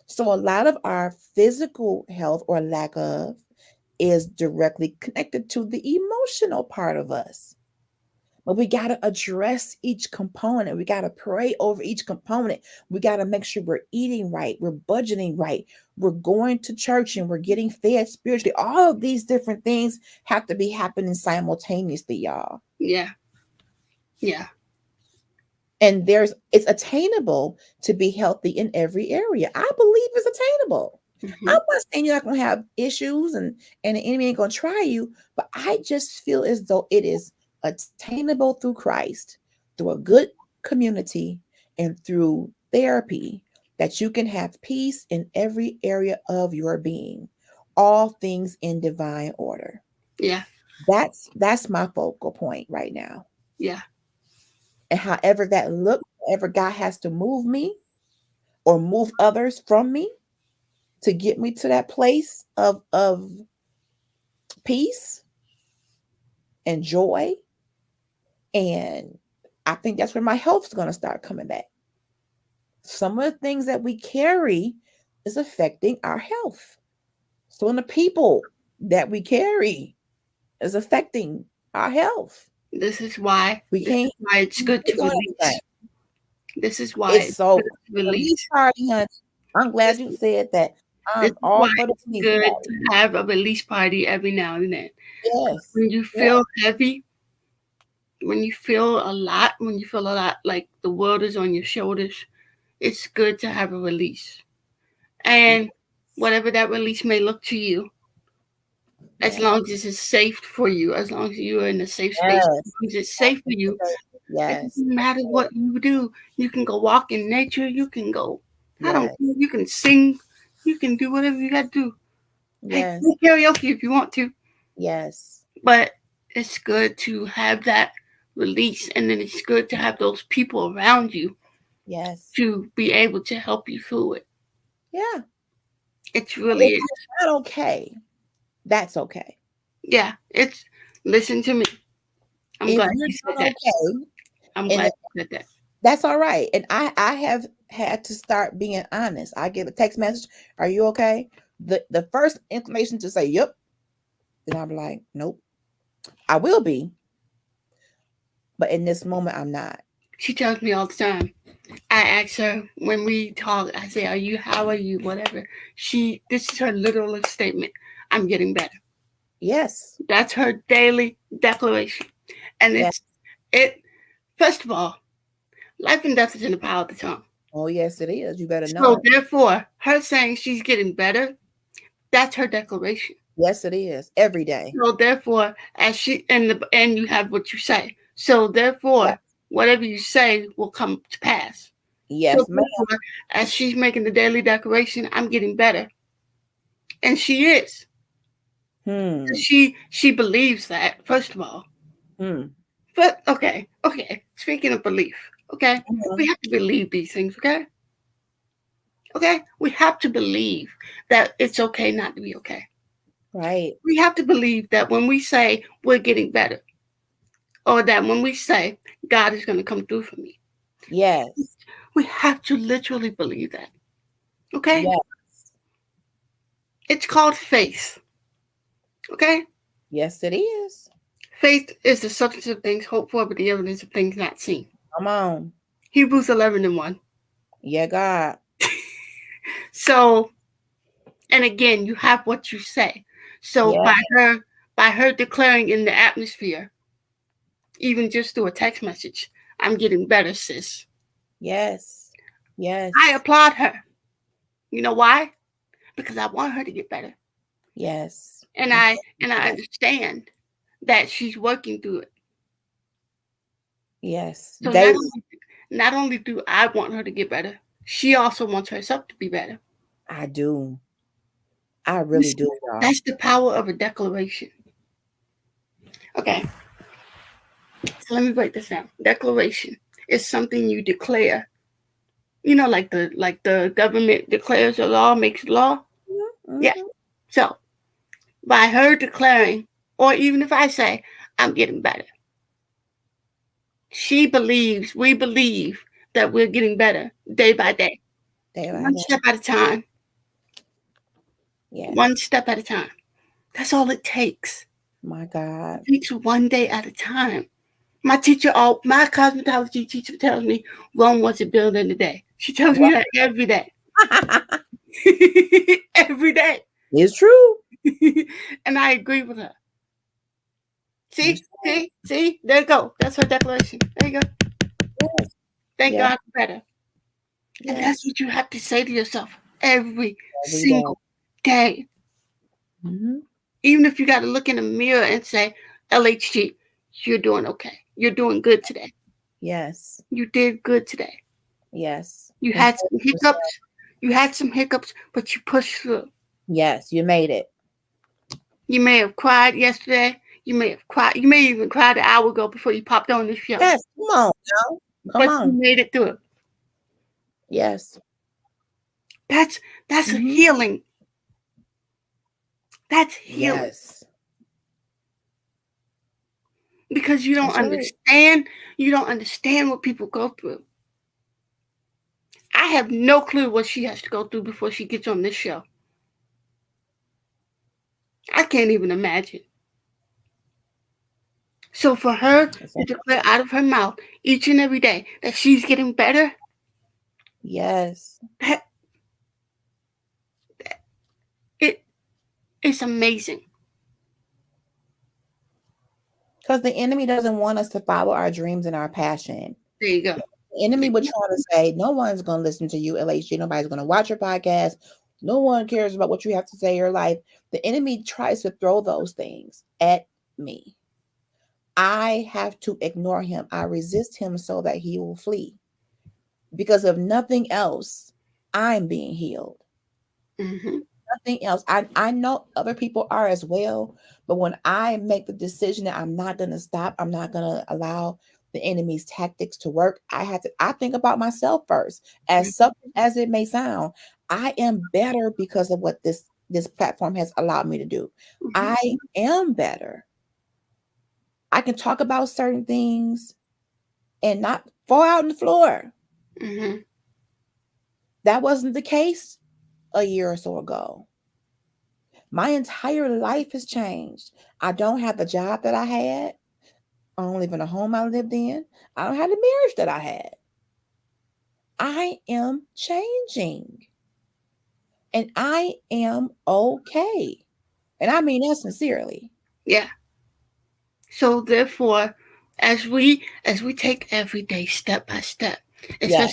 So a lot of our physical health or lack of is directly connected to the emotional part of us. But we got to address each component. We got to pray over each component. We got to make sure we're eating right, we're budgeting right, we're going to church and we're getting fed spiritually. All of these different things have to be happening simultaneously, y'all. Yeah. Yeah. And it's attainable to be healthy in every area. I believe it's attainable. I'm Hmm. not saying you're not going to have issues and the enemy ain't going to try you, but I just feel as though it is attainable through Christ, through a good community, and through therapy that you can have peace in every area of your being, all things in divine order. Yeah. That's my focal point right now. Yeah. And however that looks, however God has to move me or move others from me to get me to that place of peace and joy. And I think that's where my health's going to start coming back. Some of the things that we carry is affecting our health. So, in the people that we carry is affecting our health. This is why. We This is can't why it's good to take on everything. release. This is why It's it's so good to release release. party, honey. I'm glad This you said that. this I'm is why all for the it's release good party. to have a release party every now and then. Yes. When you Yes. feel heavy, when you feel a lot like the world is on your shoulders, it's good to have a release. And whatever that release may look to you, as Yes. long as it's safe for you, as long as you're in a safe space, as Yes. long as it's safe for you, it Yes. doesn't matter what you do. You can go walk in nature. You can go, I don't Yes. know, you can sing. You can do whatever you got to do. Hey, Yes. do karaoke if you want to. Yes. But it's good to have that release. And then it's good to have those people around you Yes. to be able to help you through it. Yeah. It's If really, it's not okay, that's okay. yeah, it's, listen to me. I'm If glad you're you said not that. okay, I'm and glad you said that. that's all right. And I have had to start being honest. I get a text message, "Are you okay?" The first inclination to say, "Yep," then I'm like, "Nope, I will be," but in this moment, I'm not. She tells me all the time. I ask her when we talk, I say, "Are you, how are you, whatever." This is her literal statement. I'm getting better. Yes. That's her daily declaration. And Yeah. it, first of all, life and death is in the power of the tongue. Oh, yes, it is. You better So know. therefore, her saying she's getting better, that's her declaration. Yes, it is. Every day. So therefore, as she and you have what you say. So Yeah. therefore, whatever you say will come to pass. So Yes, ma'am. therefore, as she's making the daily declaration, I'm getting better, and she is. Hmm. She believes that, first of all. Hmm. But okay. Speaking of belief, okay, we Mhm. have to believe these things. Okay, we have to believe that it's okay not to be okay. Right. We have to believe that when we say we're getting better, or that when we say God is going to come through for me, Yes. we have to literally believe that. Okay, Yes. it's called faith. Okay, Yes, it is. faith is the substance of things hoped for, but the evidence of things not seen. Come on. Hebrews 11:1. Yeah, God. So, and again, you have what you say. So Yeah. by her declaring in the atmosphere, even just through a text message, I'm getting better, sis. Yes. I Yes. applaud her. You know why? Because I want her to get better. Yes. And I'm I thankful and for I that. understand that she's working through it. Yes. So Daily. not only do I want her to get better, she also wants herself to be better. I do. I really This, do, y'all. that's the power of a declaration. Okay, so let me break this down. Declaration is something you declare. You know, like the government declares a law, makes law. Yeah. Mm-hmm. So by her declaring, or even if I say I'm getting better, we believe that we're getting better day by day, Day by one day. step at a time, one Yes. step at a time. That's all it takes. My God. It takes one day at a time. My cosmetology teacher tells me Rome wasn't built in a day. She tells me What? that every day. Every day. It's true. And I agree with her. It's true. See, there you go. That's her declaration. There you go. Yes. Thank Yes. God for better. And that's Yes. what you have to say to yourself every Every day. single day. Mm-hmm. Even if you got to look in the mirror and say, LHG, you're doing okay. You're doing good today. Yes. You did good today. Yes. You had some Encourage yourself. hiccups. You had some hiccups, but you pushed through. Yes, you made it. You may have cried yesterday. You may have cried. You may even cried an hour ago before you popped on this show. Yes. Come on, now. Come But you on. made it through. Yes. That's a Mm-hmm. healing. That's healing. Yes. Because you don't That's right. understand. You don't understand what people go through. I have no clue what she has to go through before she gets on this show. I can't even imagine. So for her to declare out of her mouth each and every day that she's getting better, Yes. that it is amazing. Because the enemy doesn't want us to follow our dreams and our passion. There you go. The enemy would try to say, no one's going to listen to you, LHG. Nobody's going to watch your podcast. No one cares about what you have to say in your life. The enemy tries to throw those things at me. I have to ignore him. I resist him so that he will flee. Because of nothing else, I'm being healed. Mm-hmm. Nothing else. I know other people are as well, but when I make the decision that I'm not going to stop, I'm not going to allow the enemy's tactics to work. I think about myself first. As something as it may sound, I am better because of what this platform has allowed me to do. Mm-hmm. I am better. I can talk about certain things and not fall out on the floor. Mm-hmm. That wasn't the case a year or so ago. My entire life has changed. I don't have the job that I had. I don't live in the home I lived in. I don't have the marriage that I had. I am changing. And I am okay. And I mean that sincerely. Yeah. So therefore, as we take every day step by step, Yes.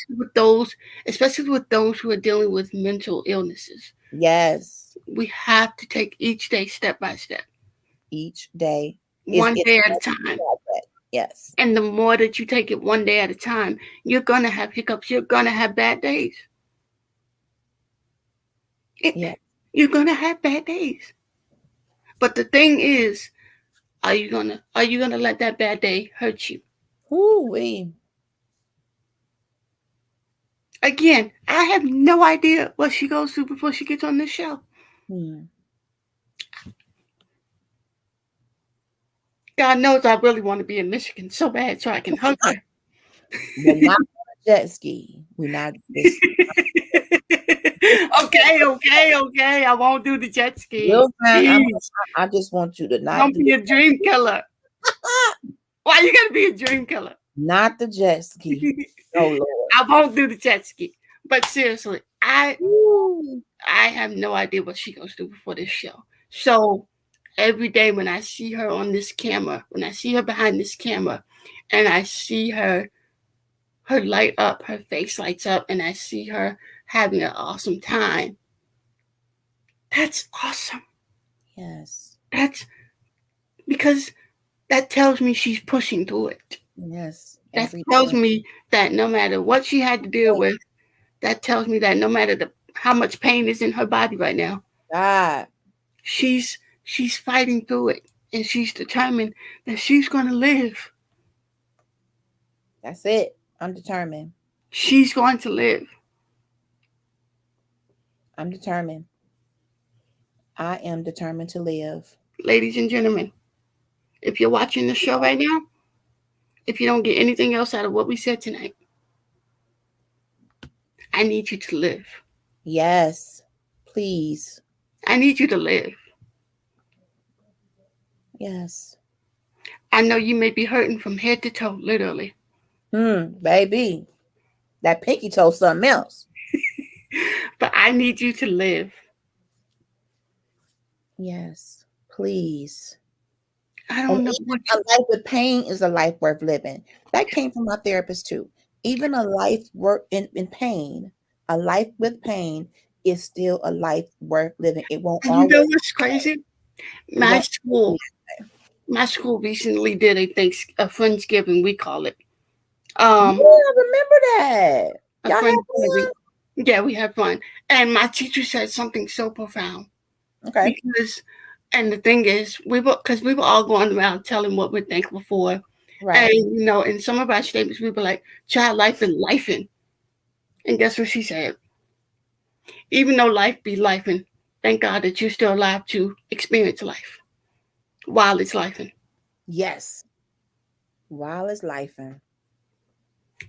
especially with those who are dealing with mental illnesses, Yes. we have to take each day step by step, Each day is one it. day at a time. Yes. And the more that you take it one day at a time, you're gonna have hiccups. You're gonna have bad days. Yeah. You're gonna have bad days. But the thing is, are you gonna let that bad day hurt you? Ooh-wee. Again, I have no idea what she goes through before she gets on this show. Hmm. God knows I really want to be in Michigan so bad so I can hug her. We're not on a jet ski. We're not this. Okay. I won't do the jet ski. I just want you to not Don't do be a dream killer. Why you gotta be a dream killer? not the jet ski. Oh Lord. I won't do the jet ski. But seriously, Ooh. I have no idea what she goes through before this show. So every day when I see her on this camera, when I see her behind this camera, and I see her light up, her face lights up, and I see her having an awesome time. That's awesome. Yes. That's because that tells me she's pushing through it. Yes. That Every tells day. me that no matter what she had to deal with, that tells me that no matter how much pain is in her body right now, God. she's she's fighting through it, and she's determined that she's going to live. That's it. I'm determined. She's going to live. I'm determined. I am determined to live. Ladies and gentlemen, if you're watching the show right now, if you don't get anything else out of what we said tonight, I need you to live. Yes. Please. I need you to live. Yes. I know you may be hurting from head to toe, literally. Baby. That pinky toe something else. But I need you to live. Yes. Please. I And don't know even what a life with pain is a life worth living. That came from my therapist too. Even a life worth in pain, a life with pain is still a life worth living. It won't you know always. what's crazy? It My won't always school, be. my school recently did a Friendsgiving, we call it. Yeah, I remember that. A Y'all have Friendsgiving. fun. Yeah, we had fun. And my teacher said something so profound Okay. because, and the thing is, because we were all going around telling what we're thankful for. And, Right. in some of our statements, we were like, child, life been lifing. And guess what she said? Even though life be lifing, thank God that you're still alive to experience life while it's lifing. Yes. While it's lifing.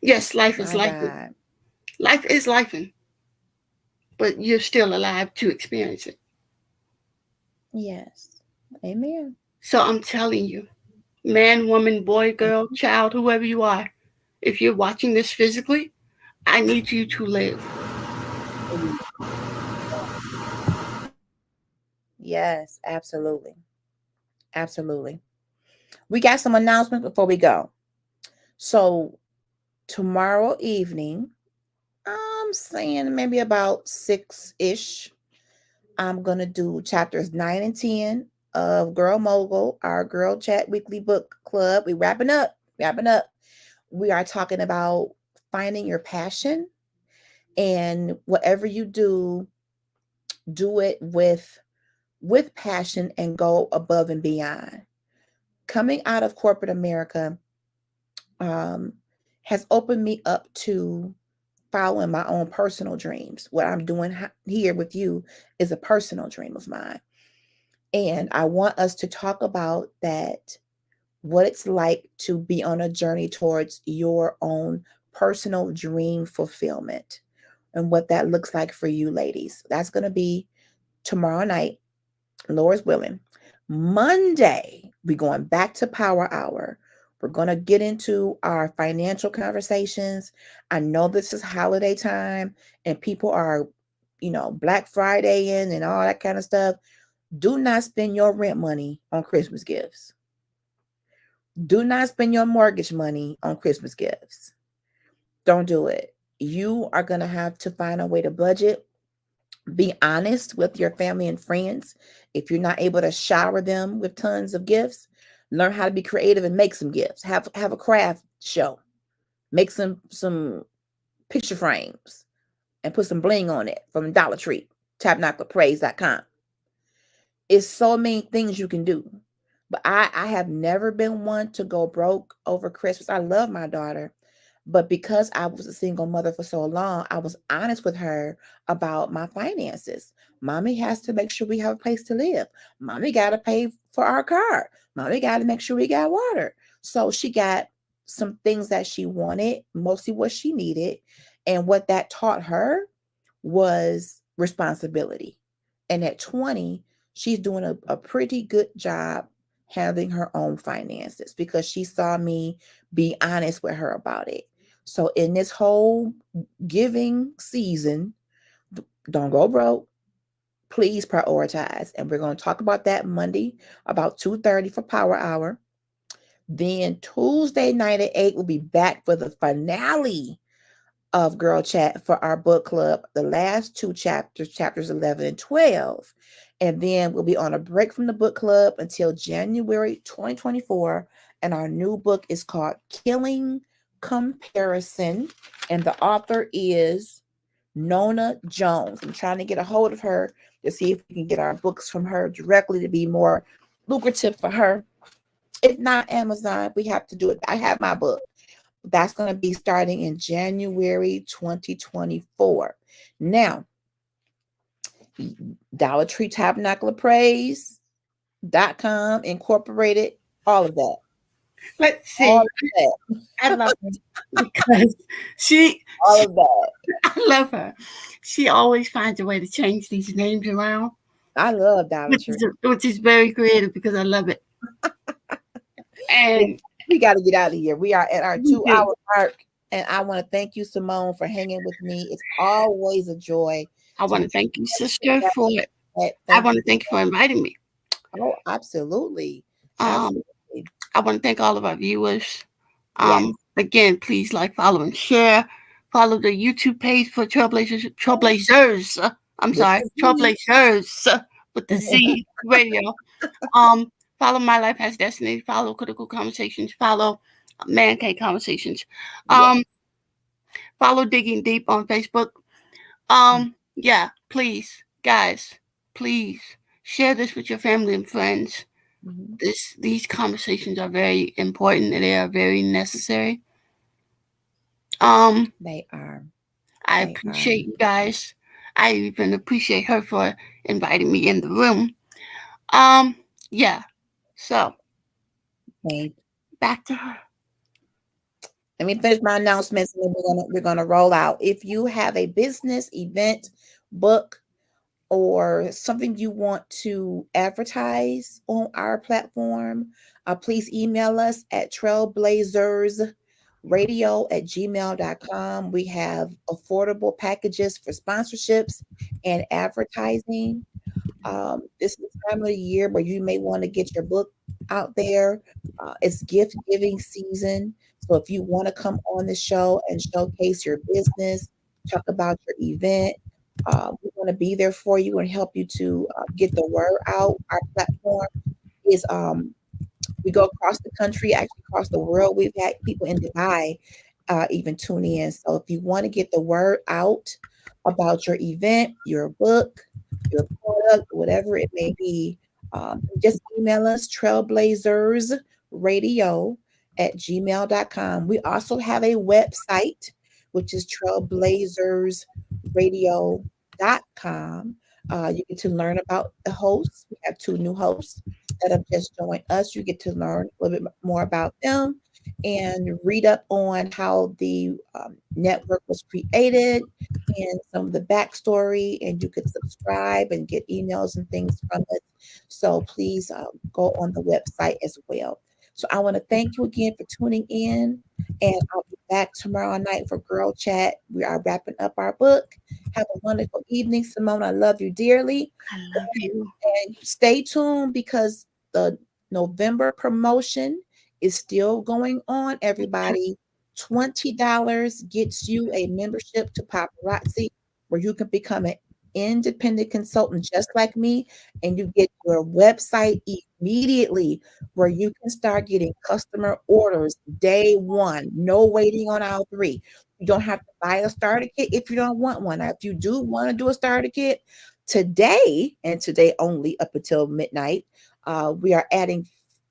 Yes, life is My lifing. God. Life is lifing, but you're still alive to experience it. Yes. Amen. So I'm telling you, man, woman, boy, girl, child, whoever you are, if you're watching this physically, I need you to live. Yes, absolutely. Absolutely. We got some announcements before we go. So tomorrow evening, I'm saying maybe about 6-ish, I'm gonna do chapters 9 and 10 of Girl Mogul, our Girl Chat Weekly Book Club. We wrapping up. Wrapping up. We are talking about finding your passion, and whatever you do it with passion and go above and beyond. Coming out of corporate America um, has opened me up to following my own personal dreams. What I'm doing here with you is a personal dream of mine. And I want us to talk about that, what it's like to be on a journey towards your own personal dream fulfillment and what that looks like for you, ladies. That's going to be tomorrow night, Lord's willing. Monday, we're going back to Power Hour. We're going to get into our financial conversations. I know this is holiday time and people are, Black Friday in and all that kind of stuff. Do not spend your rent money on Christmas gifts. Do not spend your mortgage money on Christmas gifts. Don't do it. You are going to have to find a way to budget. Be honest with your family and friends. If you're not able to shower them with tons of gifts, learn how to be creative and make some gifts. Have a craft show. Make some picture frames and put some bling on it from Dollar Tree, tabernaclepraise.com. It's so many things you can do. But I have never been one to go broke over Christmas. I love my daughter. But because I was a single mother for so long, I was honest with her about my finances. Mommy has to make sure we have a place to live. Mommy got to pay for our car. Mommy got to make sure we got water. So she got some things that she wanted, mostly what she needed. And what that taught her was responsibility. And at 20, she's doing a pretty good job handling her own finances because she saw me be honest with her about it. So in this whole giving season, don't go broke. Please prioritize. And we're going to talk about that Monday about 2:30 for Power Hour. Then Tuesday night at 8, we'll be back for the finale of Girl Chat for our book club, the last two chapters 11 and 12. And then we'll be on a break from the book club until January 2024. And our new book is called Killing Comparison. And the author is Nona Jones. I'm trying to get a hold of her to see if we can get our books from her directly to be more lucrative for her. If not Amazon, we have to do it. I have my book. That's going to be starting in January 2024. Now, Dollar Tree Tabernacle of Praise.com, Incorporated, all of that. Let's All see. of that. I love her because she, All she of that. I love her. She always finds a way to change these names around, I love Dollar Tree. which is very creative because I love it. Well, And we got to get out of here. We are at our we 2 hour do. mark. And I want to thank you, Simone, for hanging with me. It's always a joy I to want be to thank you, with sister, for it. you. I Thank want you. to thank you for inviting me. Oh, absolutely. Um, Absolutely. I want to thank all of our viewers. Yes. Again, please like, follow, and share. Follow the YouTube page for Trailblazers. I'm With sorry, the Z. Trailblazers with the Z Radio. Follow My Life Has Destiny. Follow Critical Conversations. Follow Man Cave Conversations. Yes. Um, Follow Digging Deep on Facebook. Yeah, please, guys, please share this with your family and friends. Mhm. These conversations are very important and they are very necessary. Um, They are. I They are. appreciate you guys. I even appreciate her for inviting me in the room. Um, yeah. So Thank. back to her. Let me finish my announcements and then we're gonna roll out. If you have a business, event, book, or something you want to advertise on our platform, please email us at trailblazersradio@gmail.com. We have affordable packages for sponsorships and advertising. This is the time of the year where you may want to get your book out there. It's gift giving season. So if you want to come on the show and showcase your business, talk about your event, we want to be there for you and help you to get the word out. Our platform is we go across the country, actually across the world. We've had people in Dubai even tune in. So if you want to get the word out about your event, your book, your product, whatever it may be, just email us trailblazersradio@gmail.com. We also have a website, which is trailblazersradio.com. You get to learn about the hosts. We have two new hosts that have just joined us. You get to learn a little bit more about them and read up on how the network was created and some of the backstory. And you could subscribe and get emails and things from us. So please go on the website as well. So I want to thank you again for tuning in. And I'll be back tomorrow night for Girl Chat. We are wrapping up our book. Have a wonderful evening, Simone. I love you dearly. I love you. And stay tuned because the November promotion is still going on, everybody. $20 gets you a membership to Paparazzi where you can become an independent consultant just like me, and you get your website immediately where you can start getting customer orders day one. No waiting on aisle three. You don't have to buy a starter kit if you don't want one. Now, if you do want to do a starter kit, today and today only up until midnight, we are adding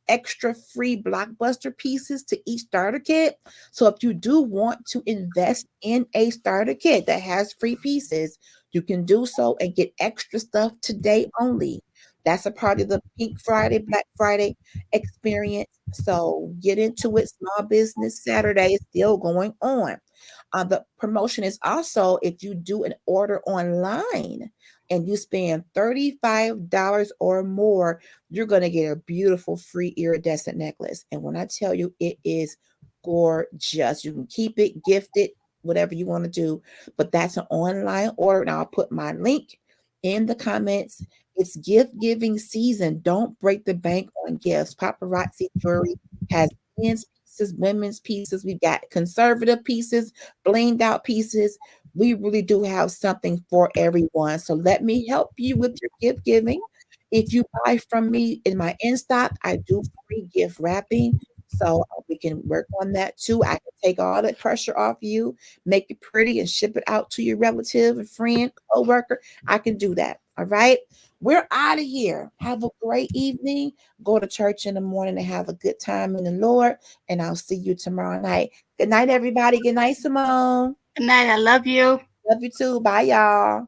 extra free blockbuster pieces to each starter kit. So if you do want to invest in a starter kit that has free pieces, you can do so and get extra stuff today only. That's a part of the Pink Friday, Black Friday experience. So get into it. Small Business Saturday is still going on. The promotion is also if you do an order online and you spend $35 or more, you're going to get a beautiful free iridescent necklace. And when I tell you, it is gorgeous. You can keep it, gift it, whatever you want to do. But that's an online order. And I'll put my link in the comments. It's gift giving season. Don't break the bank on gifts. Paparazzi Jewelry has men's pieces, women's pieces. We've got conservative pieces, blinged out pieces. We really do have something for everyone. So let me help you with your gift giving. If you buy from me in my in stock, I do free gift wrapping. So we can work on that too. I can take all that pressure off you, make it pretty, and ship it out to your relative, a friend, co-worker. I can do that. All right. We're out of here. Have a great evening. Go to church in the morning and have a good time in the Lord. And I'll see you tomorrow night. Good night, everybody. Good night, Simone. Good night. I love you. Love you too. Bye, y'all.